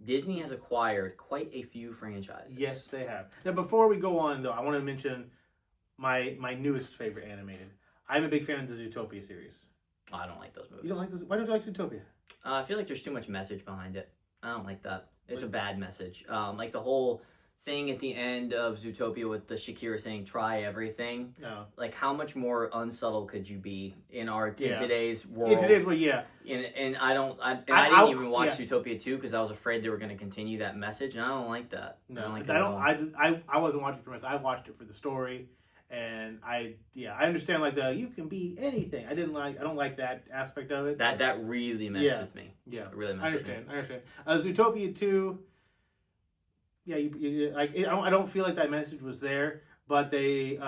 Disney has acquired quite a few franchises.
Yes, they have. Now, before we go on, though, I want to mention my newest favorite animated. I'm a big fan of the Zootopia series.
Oh, I don't like those movies.
You don't like this? Why don't you like Zootopia?
I feel like there's too much message behind it. I don't like that. It's a bad message. Like the whole thing at the end of Zootopia with the Shakira saying "try everything."
No.
Like, how much more unsubtle could you be in
Yeah.
today's world?
In today's world, yeah.
And I didn't even watch Zootopia 2 because I was afraid they were going to continue that message, and I don't like that.
No,
I don't
I
like it at all.
I wasn't watching for this. I watched it for the story, and I understand like you can be anything. I don't like that aspect of it.
That really messed with me.
Yeah,
It really
I
messed with me.
understand. Zootopia 2. Yeah, I don't feel like that message was there, but there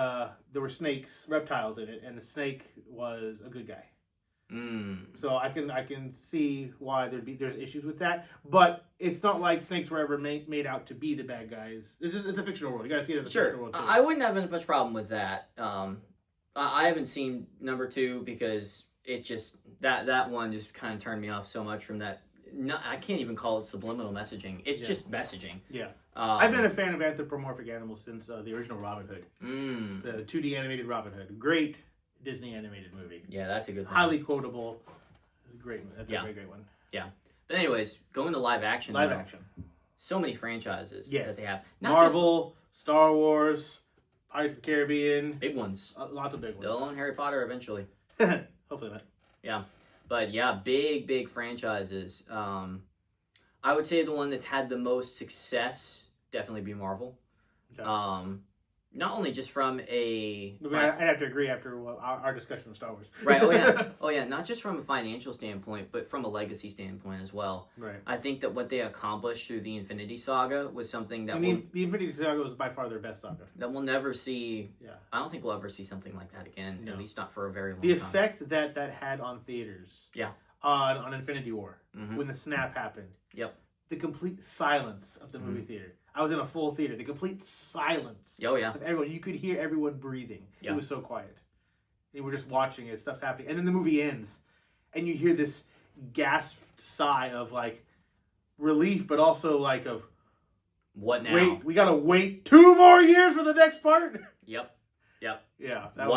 were snakes, reptiles in it, and the snake was a good guy. So I can see why there's issues with that, but it's not like snakes were ever made out to be the bad guys. It's a fictional world. You gotta see it as a fictional world too.
I wouldn't have much problem with that. I haven't seen number 2 because it just that one just kind of turned me off so much from that. No, I can't even call it subliminal messaging. It's just messaging.
Yeah. I've been a fan of anthropomorphic animals since the original Robin Hood. The 2D animated Robin Hood. Great Disney animated movie.
Yeah, that's a good one.
Highly quotable. Great. That's a great one.
Yeah. But anyways, going to live action.
Action.
So many franchises that they have. Not
Marvel, Star Wars, Pirates of the Caribbean.
Big ones.
Lots of big ones.
They'll own Harry Potter eventually.
Hopefully not.
Yeah. But yeah, big franchises. I would say the one that's had the most success definitely be Marvel. Okay. Not only just from a...
I'd have to agree after our discussion of Star Wars.
Right, oh yeah, not just from a financial standpoint, but from a legacy standpoint as well.
Right.
I think that what they accomplished through the Infinity Saga was something that...
the Infinity Saga was by far their best saga.
That we'll never see...
Yeah.
I don't think we'll ever see something like that again, at least not for a very long
time.
The
effect that had on theaters.
Yeah.
On Infinity War. When the snap happened.
Yep.
The complete silence of the movie theater. I was in a full theater. The complete silence.
Oh, yeah.
Of everyone. You could hear everyone breathing.
Yeah.
It was so quiet. And we're just watching it. Stuff's happening. And then the movie ends. And you hear this gasped sigh of, like, relief, but also, like, of...
What now?
Wait, we gotta wait 2 more years for the next part?
Yep.
Yeah.
Now?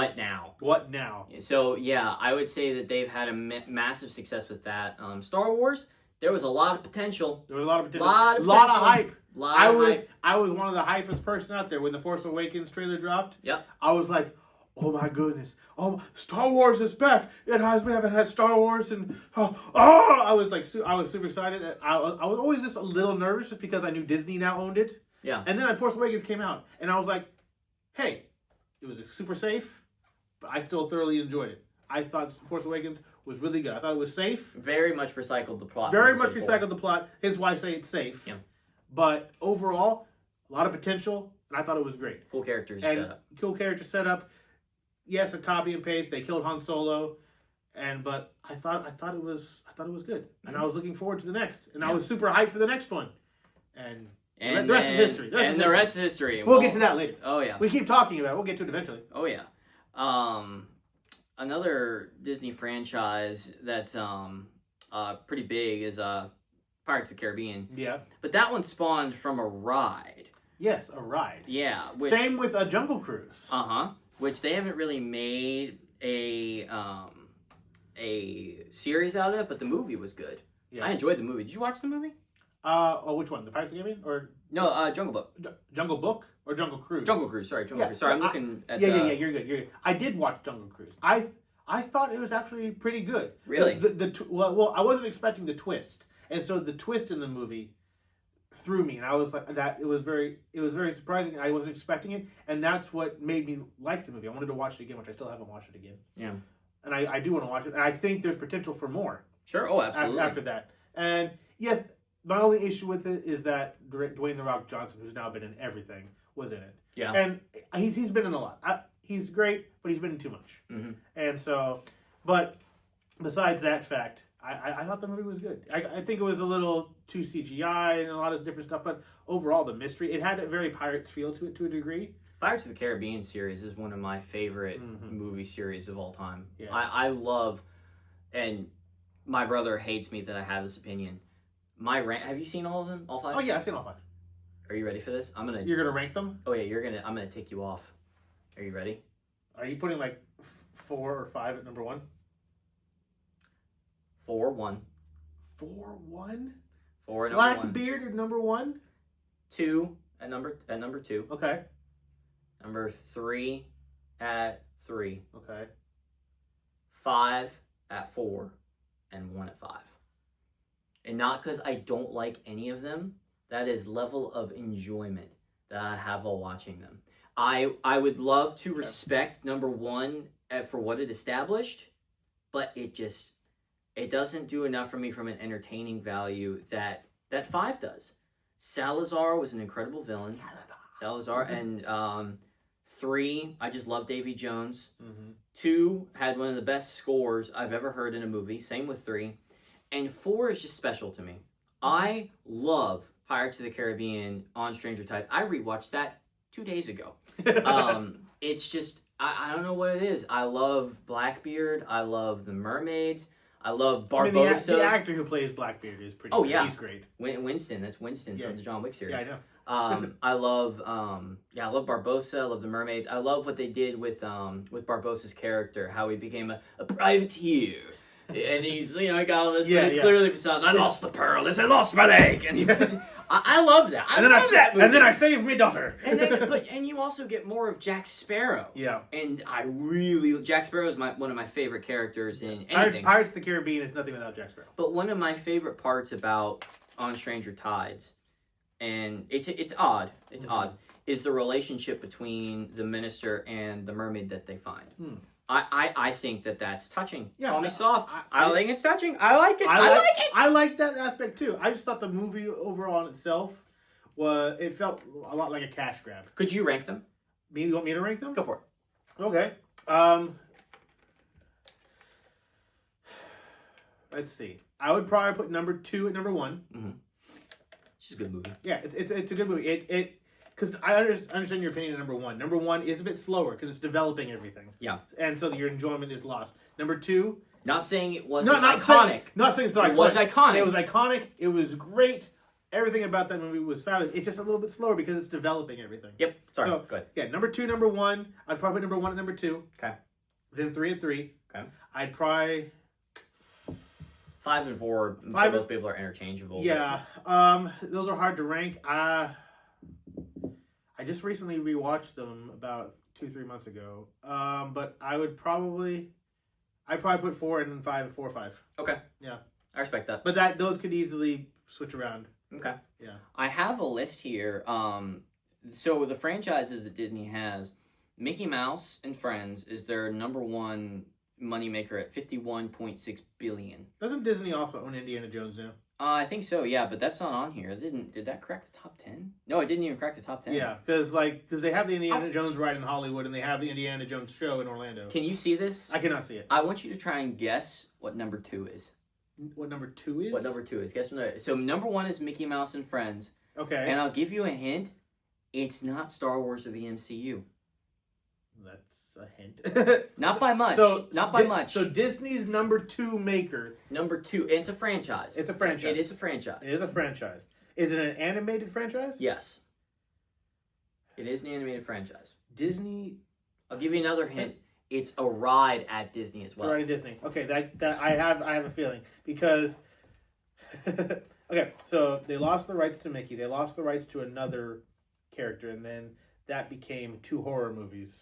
What now?
So, yeah, I would say that they've had a massive success with that. Star Wars... There was a lot of potential.
There was a lot of potential.
Lot of
hype.
Hype.
I was one of the hypest person out there when the Force Awakens trailer dropped.
Yep.
I was like, oh my goodness. Oh, Star Wars is back. We haven't had Star Wars and I was super excited. I was always just a little nervous just because I knew Disney now owned it.
Yeah.
And then Force Awakens came out and I was like, hey, it was super safe, but I still thoroughly enjoyed it. I thought Force Awakens was really good. I thought it was safe.
Very much recycled the plot.
Very much recycled the plot. Hence why I say it's safe.
Yeah.
But overall, a lot of potential, and I thought it was great.
Cool characters
and
set up.
Cool character setup. Yes, a copy and paste. They killed Han Solo, but I thought it was good, and I was looking forward to the next, and I was super hyped for the next one, and the rest is history.
The rest is history.
We'll get to that later.
Oh yeah.
We keep talking about it. We'll get to it eventually.
Oh yeah. Another Disney franchise that's pretty big is Pirates of the Caribbean.
Yeah.
But that one spawned from a ride.
Yes, a ride.
Yeah.
Same with Jungle Cruise.
Which they haven't really made a series out of, but the movie was good. Yeah. I enjoyed the movie. Did you watch the movie?
Which one? The Pirates of the Caribbean or
no? Jungle Book.
Jungle Book or Jungle Cruise?
Jungle Cruise. Sorry, Jungle Cruise. Sorry, I'm looking at.
Yeah. You're good. I did watch Jungle Cruise. I thought it was actually pretty good.
Really?
Well, I wasn't expecting the twist, and so the twist in the movie threw me, and I was like, that it was very surprising. I wasn't expecting it, and that's what made me like the movie. I wanted to watch it again, which I still haven't watched it again.
Yeah.
And I do want to watch it, and I think there's potential for more.
Sure. Oh, absolutely.
After that, and yes, my only issue with it is that Dwayne "The Rock" Johnson, who's now been in everything, was in it.
Yeah.
And he's been in a lot. He's great, but he's been in too much. Mm-hmm. And so, but besides that fact, I thought the movie was good. I think it was a little too CGI and a lot of different stuff, but overall the mystery, it had a very Pirates feel to it to a degree.
Pirates of the Caribbean series is one of my favorite movie series of all time.
Yeah.
I love, and my brother hates me that I have this opinion. Have you seen all of them? All 5?
Oh yeah, I've seen all 5.
Are you ready for this?
You're gonna rank them?
Oh yeah, I'm gonna take you off. Are you ready?
Are you putting like 4 or 5 at number 1?
4, 1.
4, 1?
4 at number 1.
Blackbeard at number 1?
2, at number 2.
Okay.
Number 3 at 3.
Okay.
5 at 4, and 1 at 5. And not because I don't like any of them. That is level of enjoyment that I have while watching them. I would love to respect number 1 for what it established, but it doesn't do enough for me from an entertaining value that 5 does. Salazar was an incredible villain. Salazar. And 3, I just love Davy Jones. 2 had one of the best scores I've ever heard in a movie. Same with 3. And 4 is just special to me. I love Pirates of the Caribbean on Stranger Tides. I rewatched that 2 days ago. It's just, I don't know what it is. I love Blackbeard. I love the mermaids. I love Barbossa.
I mean, the actor who plays Blackbeard is pretty good.
Yeah.
He's great.
Winston. That's Winston from the John Wick series.
Yeah, I know.
I love Barbossa. I love the mermaids. I love what they did with Barbossa's character, how he became a privateer. And he's, he got all this, but it's clearly facade. I lost the pearl, I lost my leg. And I love that. I love that movie.
And then I saved my daughter.
and you also get more of Jack Sparrow. Yeah. And Jack Sparrow is one of my favorite characters in anything.
Pirates of the Caribbean is nothing without Jack Sparrow.
But one of my favorite parts about On Stranger Tides, and it's odd, is the relationship between the minister and the mermaid that they find. I think that's touching. Yeah, call me soft. I think it's touching. I like it. I like it.
I like that aspect too. I just thought the movie overall in itself it felt a lot like a cash grab.
Could you rank them?
You want me to rank them?
Go for it.
Okay. Let's see. I would probably put number 2 at number 1.
Mm-hmm. It's just a good movie.
Yeah, it's a good movie. Because I understand your opinion on number 1. Number 1 is a bit slower because it's developing everything.
Yeah.
And so your enjoyment is lost. Number 2...
Not saying it wasn't iconic.
Not saying it's not iconic.
It was iconic.
It was iconic. It was great. Everything about that movie was fabulous. It's just a little bit slower because it's developing everything.
Yep. Sorry.
So,
good.
Yeah, number 2, number 1. I'd probably put number 1 at number 2.
Okay.
Then 3 at 3.
Okay.
I'd probably...
5 and 4, for most people are interchangeable.
Yeah. Those are hard to rank. I just recently rewatched them about 2-3 months ago. But I'd probably put 4 and then 5 and 4 or 5.
Okay.
Yeah.
I respect that.
But those could easily switch around.
Okay.
Yeah.
I have a list here. So the franchises that Disney has, Mickey Mouse and Friends is their number 1 moneymaker at $51.6 billion.
Doesn't Disney also own Indiana Jones now?
I think so, yeah, but that's not on here. Did that crack the top 10? No, it didn't even crack the top 10.
Yeah, because they have the Indiana Jones ride in Hollywood and they have the Indiana Jones show in Orlando.
Can you see this?
I cannot see it.
I want you to try and guess what number 2 is.
What number 2 is?
What number 2 is? Guess what? So number 1 is Mickey Mouse and Friends.
Okay.
And I'll give you a hint. It's not Star Wars or the MCU.
That's a hint.
Not by much. Not by much.
So Disney's number 2 maker.
Number 2. It's a franchise.
It's a franchise.
It is a franchise.
It is a franchise. Is it an animated franchise?
Yes. It is an animated franchise.
Disney.
I'll give you another hint. It's a ride at Disney as well.
It's a ride at Disney. Okay, that I have a feeling because. Okay, so they lost the rights to Mickey. They lost the rights to another character, and then that became 2 horror movies,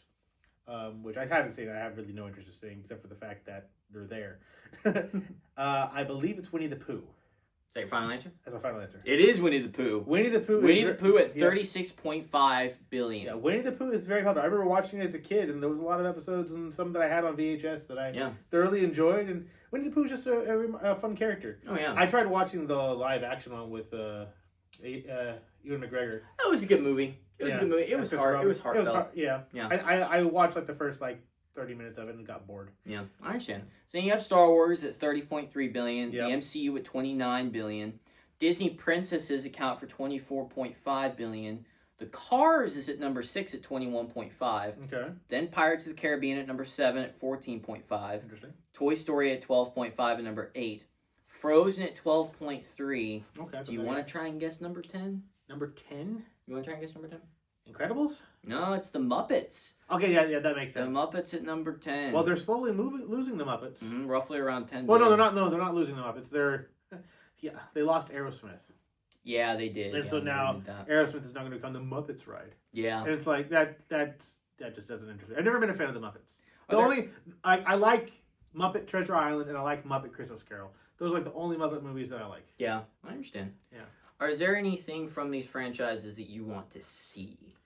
which I haven't seen. I have really no interest in seeing, except for the fact that they're there. I believe it's Winnie the Pooh.
Is that your final answer?
That's my final answer.
It is Winnie the Pooh.
Winnie the Pooh.
Winnie the Pooh at $36.5 billion.
Yeah, Winnie the Pooh is very popular. I remember watching it as a kid, and there was a lot of episodes and some that I had on VHS that I thoroughly enjoyed. And Winnie the Pooh is just a fun character.
Oh yeah.
I tried watching the live action one with Ewan McGregor.
That was a good movie. It was a good movie. It was hard. It was heartfelt.
Yeah. I watched like the first 30 minutes of it and got bored.
Yeah, I understand. So you have Star Wars at $30.3 billion,
yep.
The MCU at $29 billion, Disney princesses account for $24.5 billion, the Cars is at number 6 at $21.5.
Okay.
Then Pirates of the Caribbean at number 7 at $14.5.
Interesting.
Toy Story at $12.5 at number 8. Frozen at $12.3.
Okay.
Do you want to try and guess number 10?
Number 10?
You want to try and guess number 10?
Incredibles?
No, it's the Muppets.
Okay, yeah, that makes sense.
The Muppets at number 10.
Well, they're slowly losing the Muppets.
Roughly around 10.
Well, no, they're not. No, they're not losing the Muppets. They lost Aerosmith.
Yeah, they did.
And
yeah,
so
they
now
did that.
Aerosmith is not going to become the Muppets ride.
Yeah.
And it's like that just doesn't interest me. I've never been a fan of the Muppets. The
Are there-
only I like Muppet Treasure Island and I like Muppet Christmas Carol. Those are like the only Muppet movies that I like.
Yeah, I understand.
Yeah.
Or is there anything from these franchises that you want to see?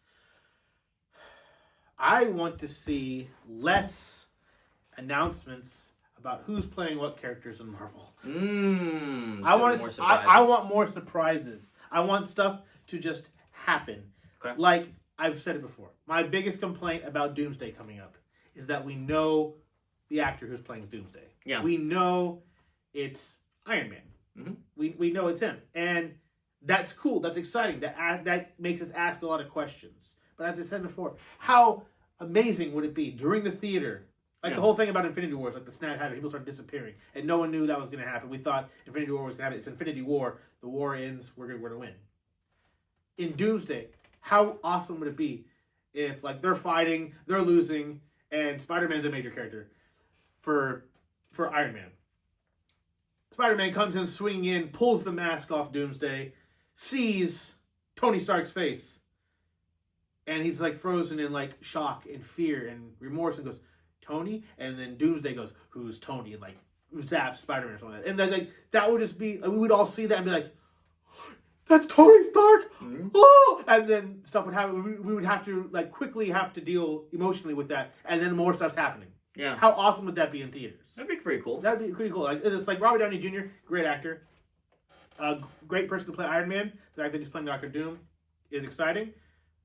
I want to see less announcements about who's playing what characters in Marvel. I want more surprises. I want stuff to just happen.
Okay.
Like I've said it before. My biggest complaint about Doomsday coming up is that we know the actor who's playing Doomsday.
Yeah.
We know it's Iron Man.
Mhm.
We know it's him, and that's cool. That's exciting. That makes us ask a lot of questions. But as I said before, how amazing would it be during the theater? Like the whole thing about Infinity Wars, like the snap happened, people started disappearing, and no one knew that was going to happen. We thought Infinity War was going to happen. It's Infinity War. The war ends. We're going to win. In Doomsday, how awesome would it be if like they're fighting, they're losing, and Spider-Man's a major character for Iron Man. Spider-Man comes in swinging in, pulls the mask off Doomsday, sees Tony Stark's face, and he's like frozen in like shock and fear and remorse, and goes, Tony? And then Doomsday goes, who's Tony? And like zaps Spider-Man or something like that. And then like that would just be, like, we would all see that and be like, that's Tony Stark!
Mhm.
Oh! And then stuff would happen. We would have to like quickly have to deal emotionally with that, and then more stuff's happening.
Yeah.
How awesome would that be in theaters?
That'd be pretty cool.
That'd be pretty cool. Like it's like Robert Downey Jr., great actor, great person to play Iron Man. The fact that he's playing Doctor Doom is exciting.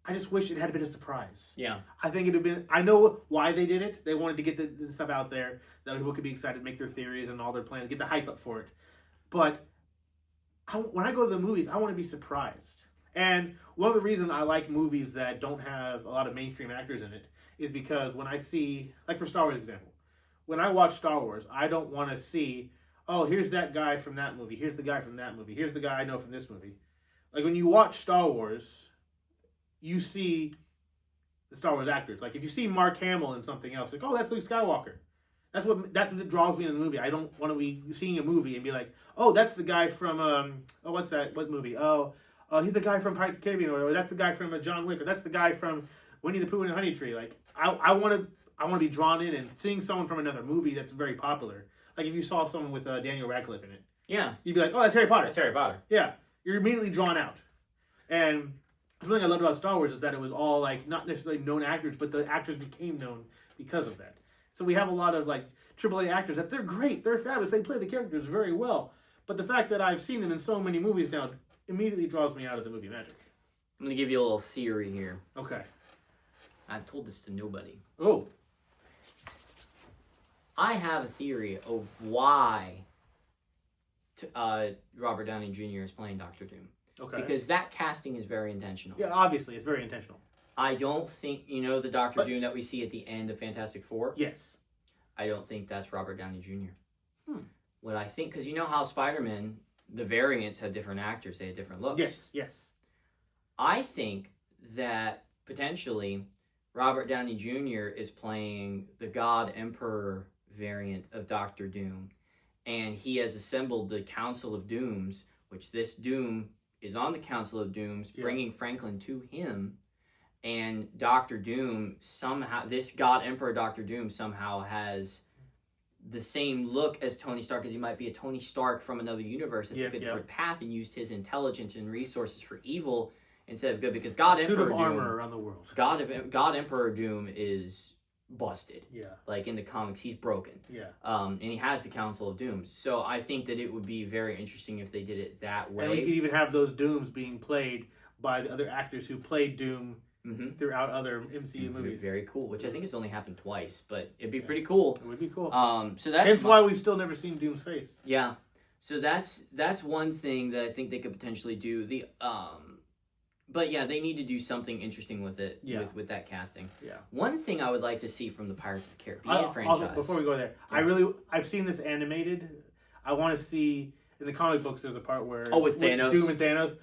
I just wish it had been a surprise.
Yeah.
I think it'd have been. I know why they did it. They wanted to get the stuff out there that people could be excited, make their theories and all their plans, get the hype up for it. But when I go to the movies, I want to be surprised. And one of the reasons I like movies that don't have a lot of mainstream actors in it is because when I see, like for Star Wars example, when I watch Star Wars, I don't want to see, oh, here's that guy from that movie, here's the guy from that movie, here's the guy I know from this movie. Like when you watch Star Wars, you see the Star Wars actors. Like if you see Mark Hamill in something else, like, oh, that's Luke Skywalker. That's what draws me in the movie. I don't want to be seeing a movie and be like, oh, that's the guy from what's that? What movie? Oh, he's the guy from Pirates of the Caribbean, or that's the guy from John Wick, or that's the guy from Winnie the Pooh and the Honey Tree. Like I want to be drawn in, and seeing someone from another movie that's very popular. Like if you saw someone with Daniel Radcliffe in it,
Yeah.
you'd be like, oh, that's Harry Potter.
That's Harry Potter.
Yeah, you're immediately drawn out. And something I loved about Star Wars is that it was all like not necessarily known actors, but the actors became known because of that. So we have a lot of like AAA actors that they're great, they're fabulous, they play the characters very well. But the fact that I've seen them in so many movies now immediately draws me out of the movie magic.
I'm gonna give you a little theory here.
Okay.
I've told this to nobody.
Oh.
I have a theory of why Robert Downey Jr. is playing Doctor Doom.
Okay.
Because that casting is very intentional.
Yeah, obviously it's very intentional.
I don't think, the Doctor Doom that we see at the end of Fantastic Four?
Yes.
I don't think that's Robert Downey Jr. What I think, because you know how Spider-Man, the variants have different actors, they have different looks.
Yes.
I think that potentially Robert Downey Jr. is playing the God Emperor variant of Doctor Doom, and he has assembled the Council of Dooms, which this Doom is on the Council of Dooms, bringing Franklin to him, and Doctor Doom somehow, this God Emperor Doctor Doom somehow has the same look as Tony Stark, as he might be a Tony Stark from another universe that took a different path and used his intelligence and resources for evil instead of good, because God
Suit
Emperor
of
Doom,
armor around the world.
God Emperor Doom is busted.
Yeah.
Like in the comics, he's broken.
Yeah.
And he has the Council of Dooms. So I think that it would be very interesting if they did it that way.
And we could even have those Dooms being played by the other actors who played Doom throughout other MCU movies.
Very cool, which I think has only happened twice, but it'd be pretty cool.
It would be cool.
So that's
Hence why we've still never seen Doom's face.
Yeah. So that's one thing that I think they could potentially do. But yeah, they need to do something interesting with it, with that casting.
Yeah.
One thing I would like to see from the Pirates of the Caribbean franchise.
Also, before we go there, I've seen this animated. I want to see, in the comic books, there's a part where
with Thanos.
Doom and Thanos.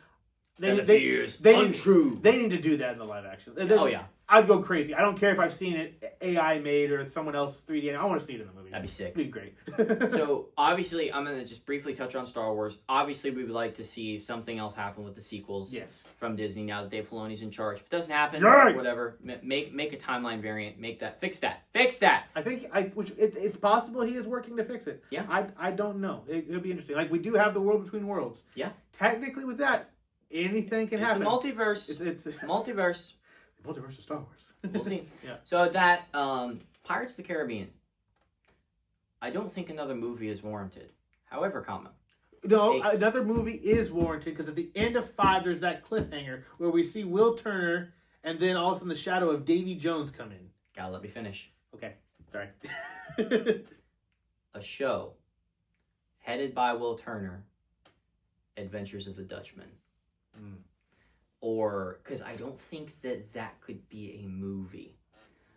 They need to do that in the live action.
I I'd go crazy. I don't care if I've seen it AI made or someone else 3D. I want to see it in the movie.
That'd be sick.
It'd be great.
So obviously, I'm gonna just briefly touch on Star Wars. Obviously, we would like to see something else happen with the sequels.
Yes.
From Disney now that Dave Filoni's in charge. If it doesn't happen,
Yay!
whatever. Make a timeline variant. Fix that.
I think it's possible he is working to fix it.
Yeah.
I don't know. It'll be interesting. Like we do have the World Between Worlds.
Yeah.
Technically, with that, anything can happen.
It's a multiverse.
It's
multiverse.
Multiverse of Star Wars.
We'll see.
Yeah.
So that Pirates of the Caribbean. I don't think another movie is warranted. However,
No,
Hey.
another movie is warranted because at the end of 5, there's that cliffhanger where we see Will Turner and then all of a sudden the shadow of Davy Jones come in.
gotta let me finish.
Okay, sorry.
A show headed by Will Turner, Adventures of the Dutchman. Or, because I don't think that could be a movie.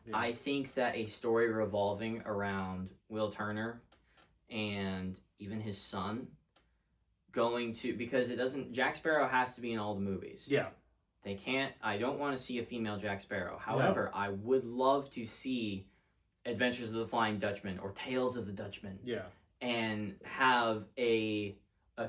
Yeah.
I think that a story revolving around Will Turner and even his son because Jack Sparrow has to be in all the movies.
Yeah.
They can't, I don't want to see a female Jack Sparrow. However, I would love to see Adventures of the Flying Dutchman or Tales of the Dutchman.
Yeah.
And have a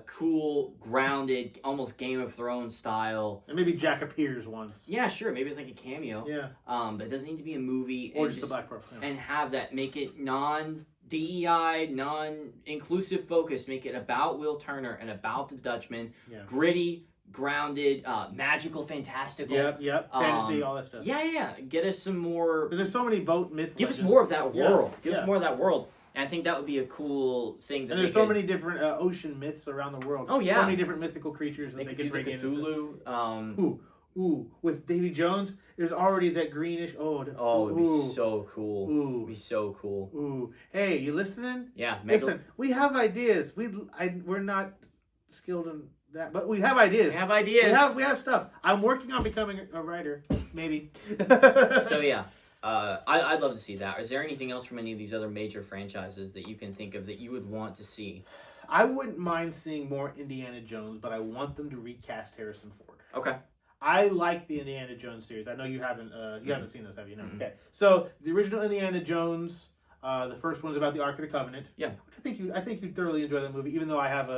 cool, grounded, almost Game of Thrones style.
And maybe Jack appears once.
Yeah, sure. Maybe it's like a cameo.
Yeah.
But it doesn't need to be a movie.
Or
and
just a Black Pearl. Yeah.
And have that, make it non-DEI, non-inclusive focus. Make it about Will Turner and about the Dutchman.
Yeah.
Gritty, grounded, magical, fantastical.
Yep. Fantasy, all that stuff.
Yeah. Get us some more.
Because there's so many boat myths.
Give us more of that world.
Yeah.
Give us more of that world. And I think that would be a cool thing.
And there's so many different ocean myths around the world.
Oh, yeah.
So many different mythical creatures that they
could
could
do
bring
the
in.
Cthulhu.
Ooh, with Davy Jones, there's already that greenish.
It'd be so cool. It'd be so cool.
Ooh, hey, you listening?
Yeah,
Listen, we have ideas. We're not skilled in that, but we have ideas.
We have ideas.
We have stuff. I'm working on becoming a writer, maybe.
So yeah, I'd love to see that. Is there anything else from any of these other major franchises that you can think of that you would want to see?
I wouldn't mind seeing more Indiana Jones, but I want them to recast Harrison Ford.
Okay.
I like the Indiana Jones series. I know you haven't haven't seen those, have you? No. Okay. So the original Indiana Jones, the first one's about the Ark of the Covenant.
Yeah.
Which I think you'd thoroughly enjoy that movie, even though I have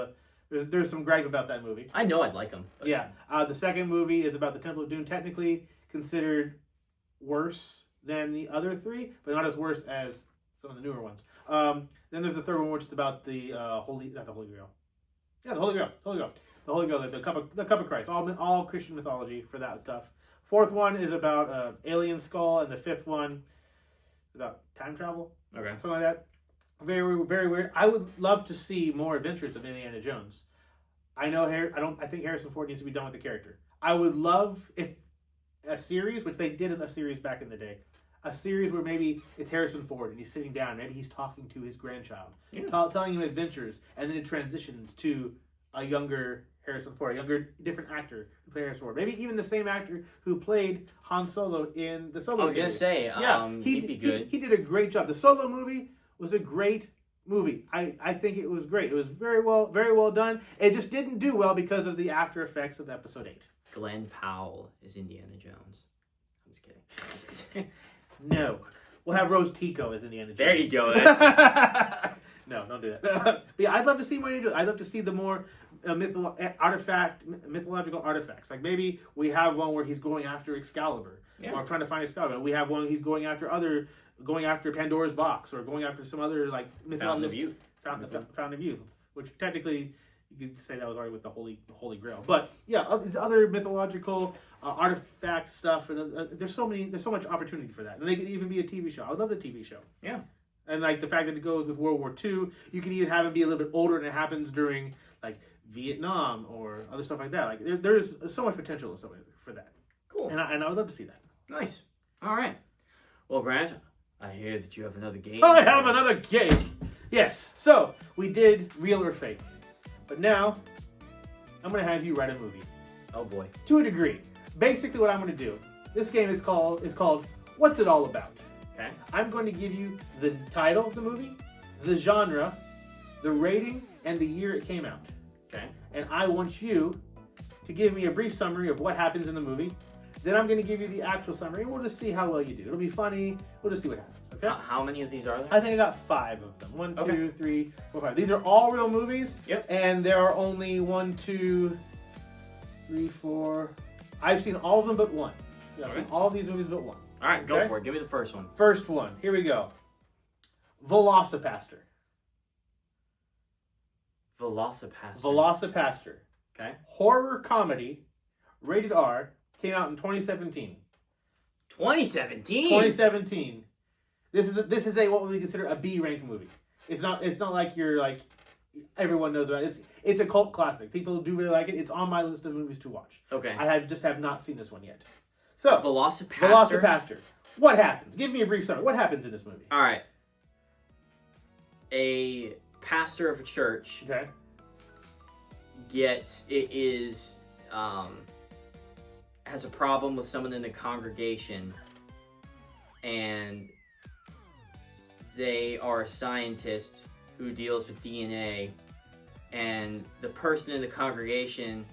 there's some gripe about that movie.
I know I'd like them.
Yeah. The second movie is about the Temple of Doom, technically considered worse than the other 3, but not as worse as some of the newer ones. Then there's the third one, which is about the Holy Grail. Yeah, the Holy Grail. The Holy Grail, the cup of Christ, all Christian mythology for that stuff. Fourth one is about alien skull, and the fifth one is about time travel.
Okay.
Something like that. Very, very weird. I would love to see more adventures of Indiana Jones. I think Harrison Ford needs to be done with the character. I would love if a series, which they did in a series back in the day, a series where maybe it's Harrison Ford and he's sitting down, maybe he's talking to his grandchild, telling him adventures, and then it transitions to a younger Harrison Ford, different actor who played Harrison Ford. Maybe even the same actor who played Han Solo in the Solo series.
I was going to say, he'd be good.
He did a great job. The Solo movie was a great movie. I think it was great. It was very well done. It just didn't do well because of the after effects of Episode 8.
Glenn Powell is Indiana Jones. I'm just kidding.
No. We'll have Rose Tico as Indiana Jones.
There you go.
No, don't do that. But yeah, I'd love to see more. I'd love to see the more mythological artifacts. Like maybe we have one where he's going after Excalibur, or trying to find Excalibur. We have one he's going after Pandora's box, or going after some other like
Fountain of Youth.
Fountain of Youth, which technically you could say that was already with the Holy Grail. But yeah, these other mythological artifact stuff, and there's so much opportunity for that. And they could even be a TV show. I would love a TV show.
Yeah.
And like the fact that it goes with World War II, you can even have it be a little bit older and it happens during like Vietnam or other stuff like that. Like there's so much potential for that.
Cool.
And I would love to see that.
Nice. All right. Well, Grant, I hear that you have another game.
I have another game. Yes. So we did Real or Fake, but now I'm gonna have you write a movie.
Oh boy.
To a degree. Basically, what I'm gonna do. This game is called What's It All About?
Okay.
I'm going to give you the title of the movie, the genre, the rating, and the year it came out.
Okay.
And I want you to give me a brief summary of what happens in the movie. Then I'm going to give you the actual summary, and we'll just see how well you do. It'll be funny. We'll just see what happens. Okay.
How many of these are there?
I think I got 5 of them. 1, 2,
Okay.
3, 4, 5. These are all real movies.
Yep.
And there are only 1, 2, 3, 4. I've seen all of them but one. Yeah, I've seen
Okay.
all of these movies but one.
All right, go
Okay.
for it. Give me the first one.
First one. Here we go. Velocipaster.
Velocipaster.
Velocipaster.
Okay.
Horror comedy. Rated R. Came out in 2017.
2017.
2017. This is a what we consider a B rank movie. It's not like you're like everyone knows about it. It's a cult classic. People do really like it. It's on my list of movies to watch.
Okay.
I have not seen this one yet. So
Velocipaster.
Velocipaster. What happens? Give me a brief summary. What happens in this movie?
All right. A pastor of a church
Okay.
has a problem with someone in the congregation, and they are a scientist who deals with DNA, and the person in the congregation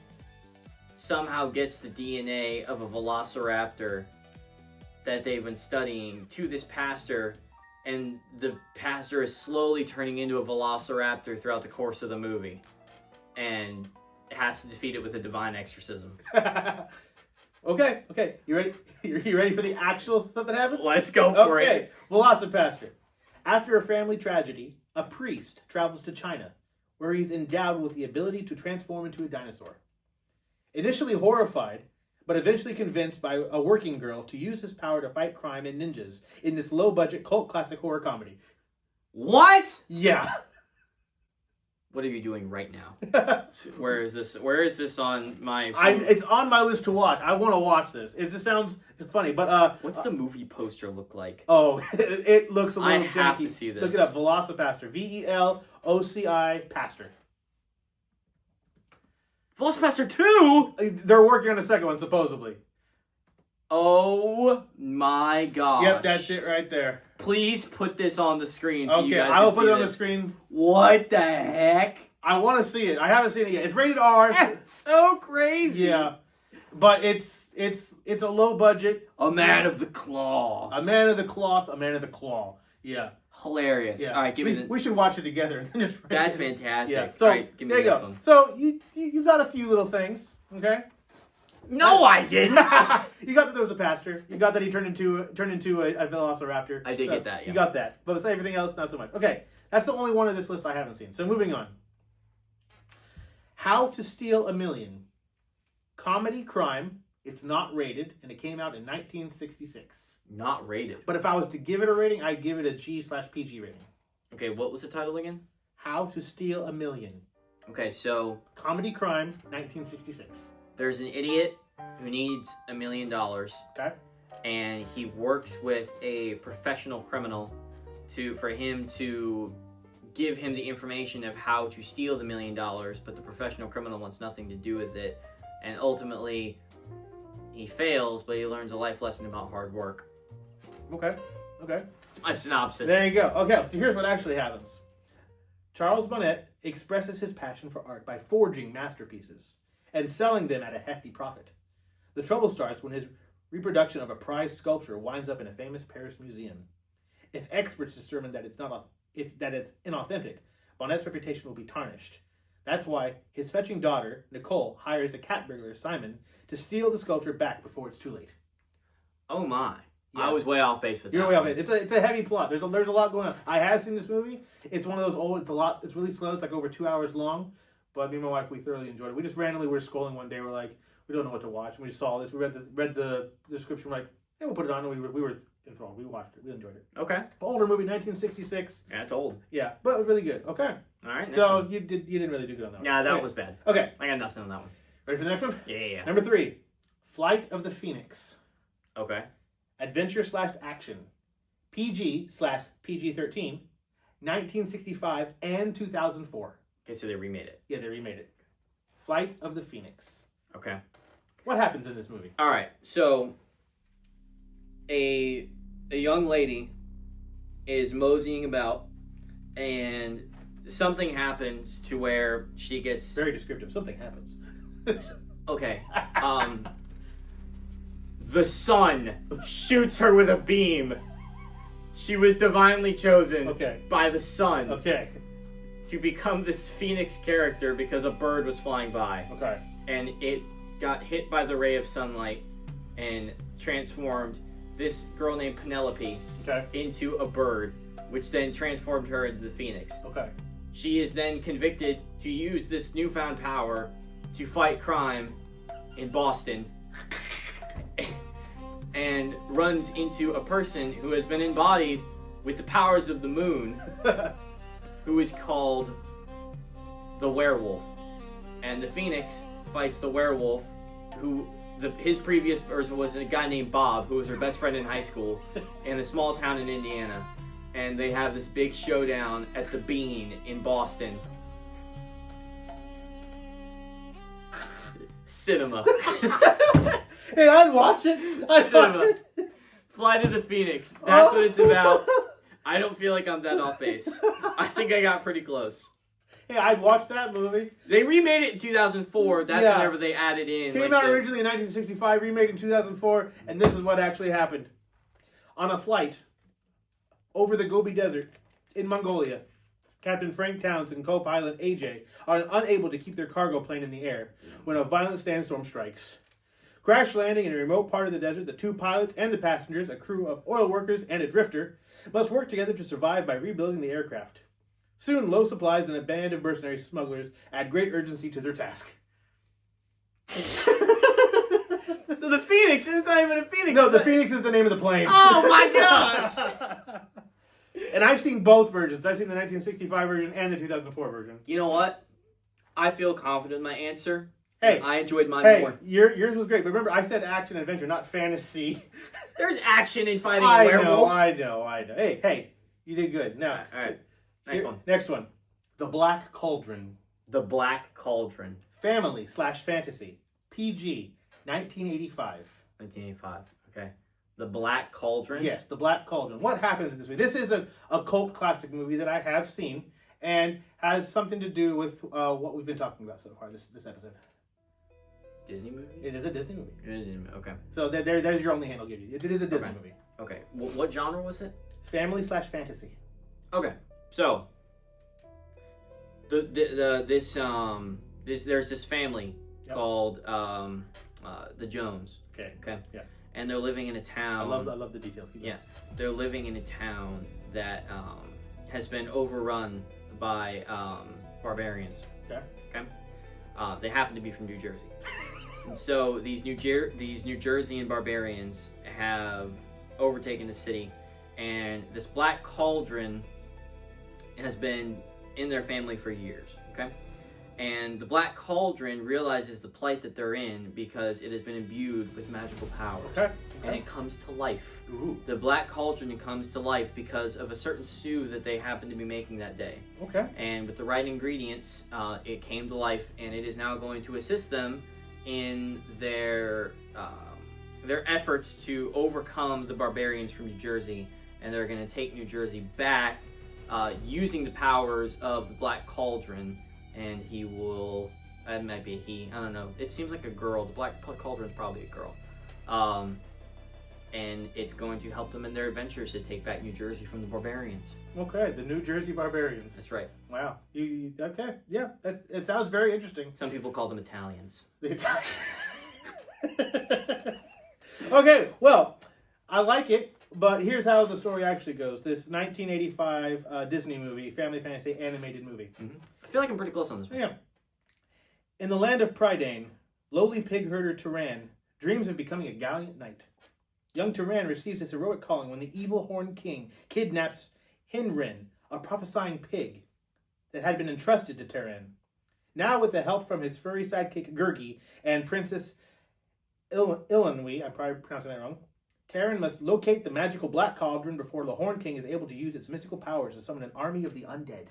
somehow gets the DNA of a velociraptor that they've been studying to this pastor, and the pastor is slowly turning into a velociraptor throughout the course of the movie, and has to defeat it with a divine exorcism.
Okay. You ready? You ready for the actual stuff that happens?
Let's go for it.
Okay. Velocipaster. After a family tragedy, a priest travels to China, where he's endowed with the ability to transform into a dinosaur. Initially horrified, but eventually convinced by a working girl to use his power to fight crime and ninjas in this low-budget cult classic horror comedy.
What?
Yeah.
What are you doing right now? Where is this on my
It's on my list to watch. I want to watch this. It just sounds funny, but
What's the movie poster look like?
oh, it looks a little
I have
janky.
to see this.
Look it up, Velocipaster. VELOCI Pastor.
Velocipaster 2?
They're working on a second one, supposedly.
Oh my gosh.
Yep, that's it right there.
Please put this on the screen so you
Okay,
guys
I will
can
put
see
it on the
this.
screen.
What the heck?
I want to see it. I haven't seen it yet. It's rated R.
That's so crazy.
Yeah, but it's a low budget.
A man of the claw.
A man of the cloth. A man of the claw. Yeah.
Hilarious.
Yeah.
All right, give me the...
We should watch it together.
That's fantastic.
Yeah. So
All right, give me
there
the
you
next
go.
one.
So you got a few little things. Okay.
No, I didn't.
You got that there was a pastor. You got that he turned into a velociraptor.
I did get that, yeah.
You got that. But everything else, not so much. Okay. That's the only one of this list I haven't seen. So moving on. How to Steal a Million. Comedy crime. It's not rated, and it came out in 1966.
Not rated.
But if I was to give it a rating, I'd give it a G/PG rating.
Okay, what was the title again?
How to Steal a Million.
Okay, so
Comedy crime, 1966.
there's an idiot who needs $1 million,
Okay?
and he works with a professional criminal for him to give him the information of how to steal the $1 million, but the professional criminal wants nothing to do with it, and ultimately he fails, but he learns a life lesson about hard work.
Okay.
It's my synopsis.
There you go. Okay, so here's what actually happens. Charles Bonnet expresses his passion for art by forging masterpieces and selling them at a hefty profit. The trouble starts when his reproduction of a prized sculpture winds up in a famous Paris museum. If experts determine that it's inauthentic, Bonnet's reputation will be tarnished. That's why his fetching daughter, Nicole, hires a cat burglar, Simon, to steal the sculpture back before it's too late.
Oh my.
Yeah.
I was way off base with that.
You're way off it. It's a heavy plot. There's a lot going on. I have seen this movie. It's one of those old. It's really slow. It's like over 2 hours long. But me and my wife, we thoroughly enjoyed it. We just randomly were scrolling one day. We're like, we don't know what to watch. And we saw this. We read the description. We're like, yeah, we'll put it on. And we were enthralled. We watched it. We enjoyed it.
Okay.
Older movie, 1966.
Yeah, it's old.
Yeah, but it was really good. Okay.
All right. next
So
one.
you didn't really do good on that one.
Yeah, that
Okay.
was bad.
Okay.
I got nothing on that one.
Ready for the next one?
Yeah.
Number 3, Flight of the Phoenix.
Okay.
Adventure/action. PG/PG-13. 1965 and 2004.
Okay, so they remade it.
Yeah, they remade it. Flight of the Phoenix.
Okay.
What happens in this movie?
All right. So a young lady is moseying about, and something happens to where she gets
Very descriptive. Something happens.
okay. The sun shoots her with a beam. She was divinely chosen by the sun to become this phoenix character because a bird was flying by. And it got hit by the ray of sunlight and transformed this girl named Penelope into a bird, which then transformed her into the phoenix. She is then convicted to use this newfound power to fight crime in Boston and runs into a person who has been embodied with the powers of the moon who is called the werewolf. And the phoenix fights the werewolf who his previous person was a guy named Bob, who was her best friend in high school in a small town in Indiana. And they have this big showdown at the Bean in Boston. Cinema.
Hey, I'd watch it.
Cinema. Flight of the Phoenix. That's what it's about. I don't feel like I'm that off base. I think I got pretty close.
Hey, I'd watch that movie.
They remade it in 2004. That's whenever they added in.
Came out originally in 1965, remade in 2004, and this is what actually happened. On a flight over the Gobi Desert in Mongolia, Captain Frank Towns and co-pilot AJ are unable to keep their cargo plane in the air when a violent sandstorm strikes. Crash landing in a remote part of the desert, the two pilots and the passengers, a crew of oil workers and a drifter, must work together to survive by rebuilding the aircraft. Soon, low supplies and a band of mercenary smugglers add great urgency to their task.
So the Phoenix, it's not even a Phoenix.
No, the Phoenix is the name of the plane.
Oh my gosh!
And I've seen both versions. I've seen the 1965 version and the 2004 version.
You know what? I feel confident in my answer.
Hey,
I enjoyed mine more.
Yours was great, but remember, I said action adventure, not fantasy.
There's action in fighting a werewolf.
I know. Hey, you did good. Now,
all right.
Next one. The Black Cauldron.
The Black Cauldron.
Family/fantasy. PG. 1985.
1985. Okay. The Black Cauldron?
Yes, The Black Cauldron. What happens in this movie? This is a cult classic movie that I have seen and has something to do with what we've been talking about so far this episode.
Disney movie?
It is a Disney movie.
It is a Disney movie. Okay.
So there's your only hint I'll give you. It is a Disney movie.
Okay. What genre was it?
Family/fantasy.
Okay. So there's this family called the Jones.
Okay.
Yeah. And they're living in a town.
I love the details.
They're living in a town that has been overrun by barbarians.
Okay.
They happen to be from New Jersey. And so these New Jerseyan barbarians have overtaken the city, and this Black Cauldron has been in their family for years. Okay. And the Black Cauldron realizes the plight that they're in because it has been imbued with magical powers.
Okay.
And it comes to life.
Ooh.
The Black Cauldron comes to life because of a certain stew that they happen to be making that day.
Okay.
And with the right ingredients, it came to life, and it is now going to assist them in their efforts to overcome the barbarians from New Jersey. And they're going to take New Jersey back using the powers of the Black Cauldron. And he will, that might be a he, I don't know. It seems like a girl. The Black Cauldron is probably a girl. And it's going to help them in their adventures to take back New Jersey from the barbarians.
Okay, the New Jersey barbarians.
That's right.
Wow. Okay, yeah, it sounds very interesting.
Some people call them Italians.
The Italians. Okay, well, I like it, but here's how the story actually goes. This 1985 Disney movie, family fantasy animated movie.
Mm-hmm. I feel like I'm pretty close on this one.
Yeah. In the land of Prydain, lowly pig herder Turan dreams of becoming a gallant knight. Young Turan receives his heroic calling when the evil Horned King kidnaps Hinrin, a prophesying pig that had been entrusted to Turan. Now, with the help from his furry sidekick Gurgi and Princess Ilanwi, I'm probably pronouncing that wrong, Turan must locate the magical Black Cauldron before the Horned King is able to use its mystical powers to summon an army of the undead.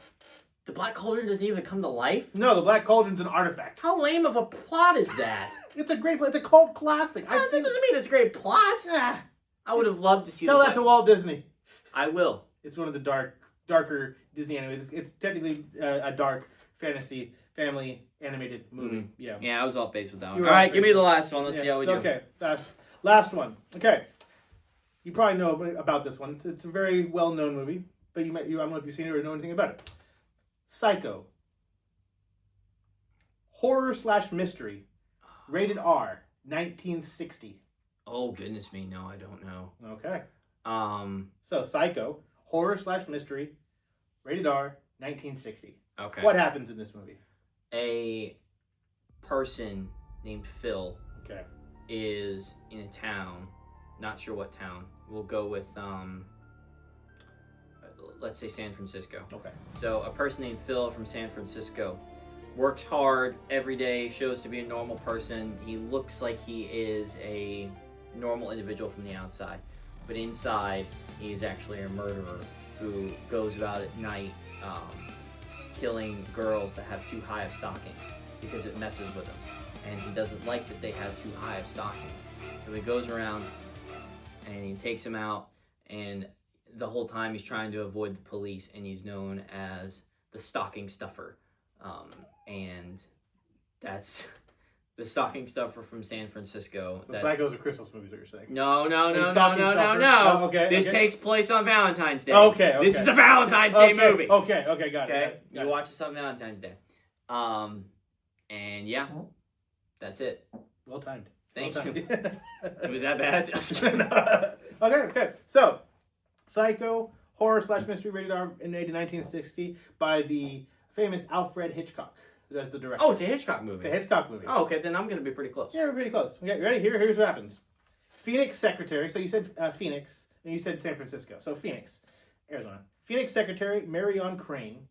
The Black Cauldron doesn't even come to life?
No, the Black Cauldron's an artifact.
How lame of a plot is that?
It's a cult classic.
That doesn't mean it's a great plot. I would have loved to see
Tell that to Walt Disney.
I will.
It's one of the darker Disney animated. It's technically a dark fantasy family animated movie.
Mm-hmm. Yeah, I was off base with that one.
All
right, give me the last one. Let's see how we do.
Okay. Last one. Okay. You probably know about this one. It's a very well-known movie, but I don't know if you've seen it or know anything about it. Psycho. Horror/mystery. Rated R. 1960.
Oh, goodness me. No, I don't know.
Okay.
Um,
So, Psycho. Horror/mystery. Rated R. 1960.
okay.
What happens in this movie?
A person named Phil
Okay.
is in a town. Not sure what town. We'll go with, let's say San Francisco.
Okay.
So a person named Phil from San Francisco works hard every day, shows to be a normal person. He looks like he is a normal individual from the outside, but inside he's actually a murderer who goes about at night killing girls that have too high of stockings because it messes with him, and he doesn't like that they have too high of stockings. So he goes around and he takes them out, and the whole time he's trying to avoid the police, and he's known as the stocking stuffer. And that's the stocking stuffer from San Francisco.
So Psycho's a Christmas movie, is what you're saying?
No.
Stocking stuffer? Oh, okay,
This
okay.
takes place on Valentine's Day.
Okay.
This is a Valentine's Day movie.
Okay, got
Okay?
it.
You watch this on Valentine's Day. And yeah, that's it.
Well timed.
Thank
Well
you.
timed.
It was that bad?
Okay. So, Psycho, horror/mystery, rated R, in 1960 by the famous Alfred Hitchcock as the director.
Oh, it's a Hitchcock movie.
It's a Hitchcock movie.
Oh, okay, then I'm going to be pretty close.
Yeah, we're pretty close. Okay, you ready? Here's what happens. Phoenix secretary. So you said Phoenix, and you said San Francisco. So Phoenix, Arizona. Phoenix secretary Marion Crane,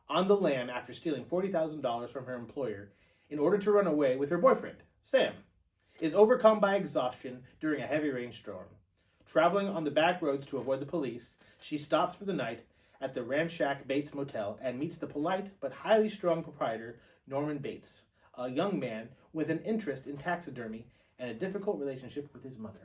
on the lam after stealing $40,000 from her employer in order to run away with her boyfriend, Sam, is overcome by exhaustion during a heavy rainstorm. Traveling on the back roads to avoid the police, she stops for the night at the ramshack Bates Motel and meets the polite but highly strung proprietor, Norman Bates, a young man with an interest in taxidermy and a difficult relationship with his mother.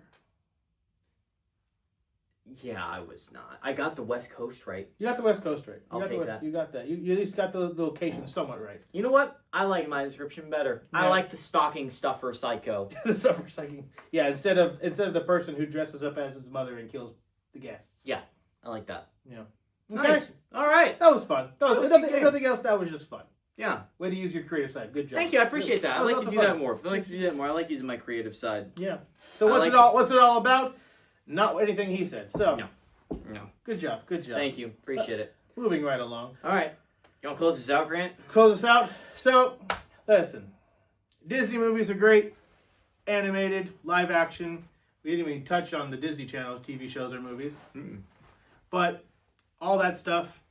Yeah, I was not. I got the West Coast right.
You got the West Coast right.
I'll take that.
You got that. You at least got the location somewhat right.
You know what? I like my description better.
Yeah.
I like the stocking stuffer psycho.
The suffer psychic. Yeah, instead of the person who dresses up as his mother and kills the guests.
Yeah, I like that.
Yeah.
Nice. All right.
That was fun. That was
a good game.
nothing else. That was just fun.
Yeah.
Way to use your creative side. Good job.
Thank you. I appreciate that. I
was
like
lots
to
of
do
fun.
that more. I like using my creative side.
Yeah. So
I
what's
like
it all?
this-
What's it all about? Not anything he said. So
No. No.
good job.
Thank you. Appreciate it.
Moving right along.
All right. You want to close this out, Grant?
Close us out. So listen, Disney movies are great, animated, live action. We didn't even touch on the Disney Channel TV shows or movies, but all that stuff,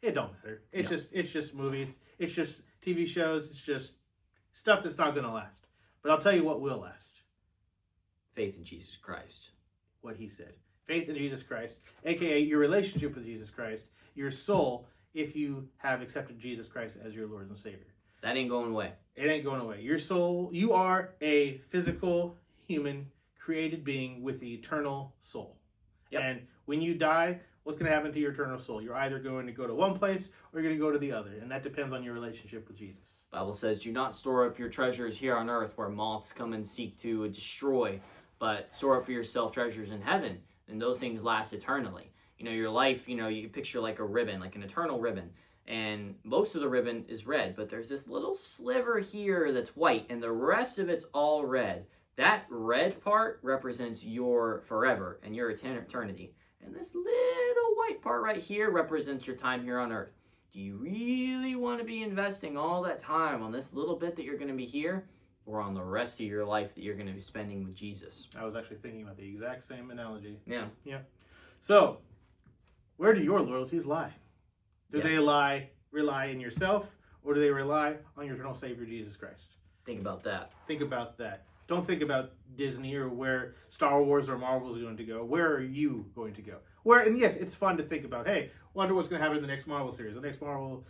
it don't matter. It's just movies. It's just TV shows. It's just stuff that's not gonna last. But I'll tell you what will last.
Faith in Jesus Christ.
What he said. Faith in Jesus Christ, aka your relationship with Jesus Christ, your soul, if you have accepted Jesus Christ as your Lord and Savior.
That ain't going away.
It ain't going away. Your soul, you are a physical, human, created being with the eternal soul.
Yep.
And when you die, what's going to happen to your eternal soul? You're either going to go to one place or you're going to go to the other. And that depends on your relationship with Jesus.
Bible says, do not store up your treasures here on earth where moths come and seek to destroy, but store up for yourself treasures in heaven, and those things last eternally. You know, your life, you picture like a ribbon, like an eternal ribbon, and most of the ribbon is red, but there's this little sliver here that's white, and the rest of it's all red. That red part represents your forever and your eternity, and this little white part right here represents your time here on earth. Do you really want to be investing all that time on this little bit that you're going to be here, or on the rest of your life that you're going to be spending with Jesus?
I was actually thinking about the exact same analogy.
Yeah.
So, where do your loyalties lie? Do
Yes.
they rely in yourself, or do they rely on your eternal Savior, Jesus Christ?
Think about that.
Think about that. Don't think about Disney or where Star Wars or Marvel is going to go. Where are you going to go? And yes, it's fun to think about, hey, wonder what's going to happen in the next Marvel series, the next Marvel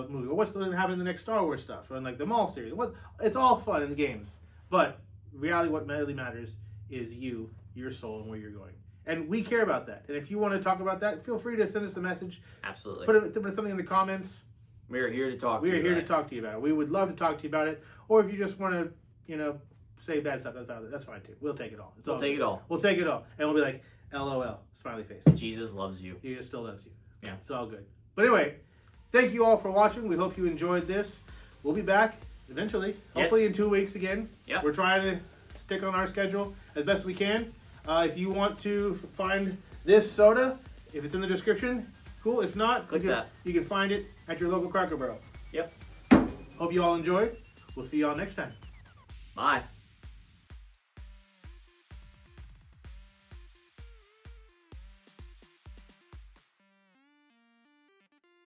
movie, or what's going to happen in the next Star Wars stuff, or like the Mall series. It's all fun in the games. But reality, what really matters is you, your soul, and where you're going. And we care about that. And if you want to talk about that, feel free to send us a message.
Absolutely.
Put something in the comments.
We are here to talk
We
to
are
you
here
about
to
it.
talk to you about it. We would love to talk to you about it. Or if you just want to, say bad stuff, that's fine too. We'll take it all.
We'll take it all.
We'll take it all. And we'll be like, LOL, smiley face.
Jesus loves you.
He still loves you.
Yeah.
It's all good. But anyway, thank you all for watching. We hope you enjoyed this. We'll be back eventually, hopefully in 2 weeks again.
Yep.
We're trying to stick on our schedule as best we can. If you want to find this soda, if it's in the description, cool. If not,
Click that.
you can find it at your local Cracker Barrel.
Yep.
Hope you all enjoyed. We'll see you all next time.
Bye.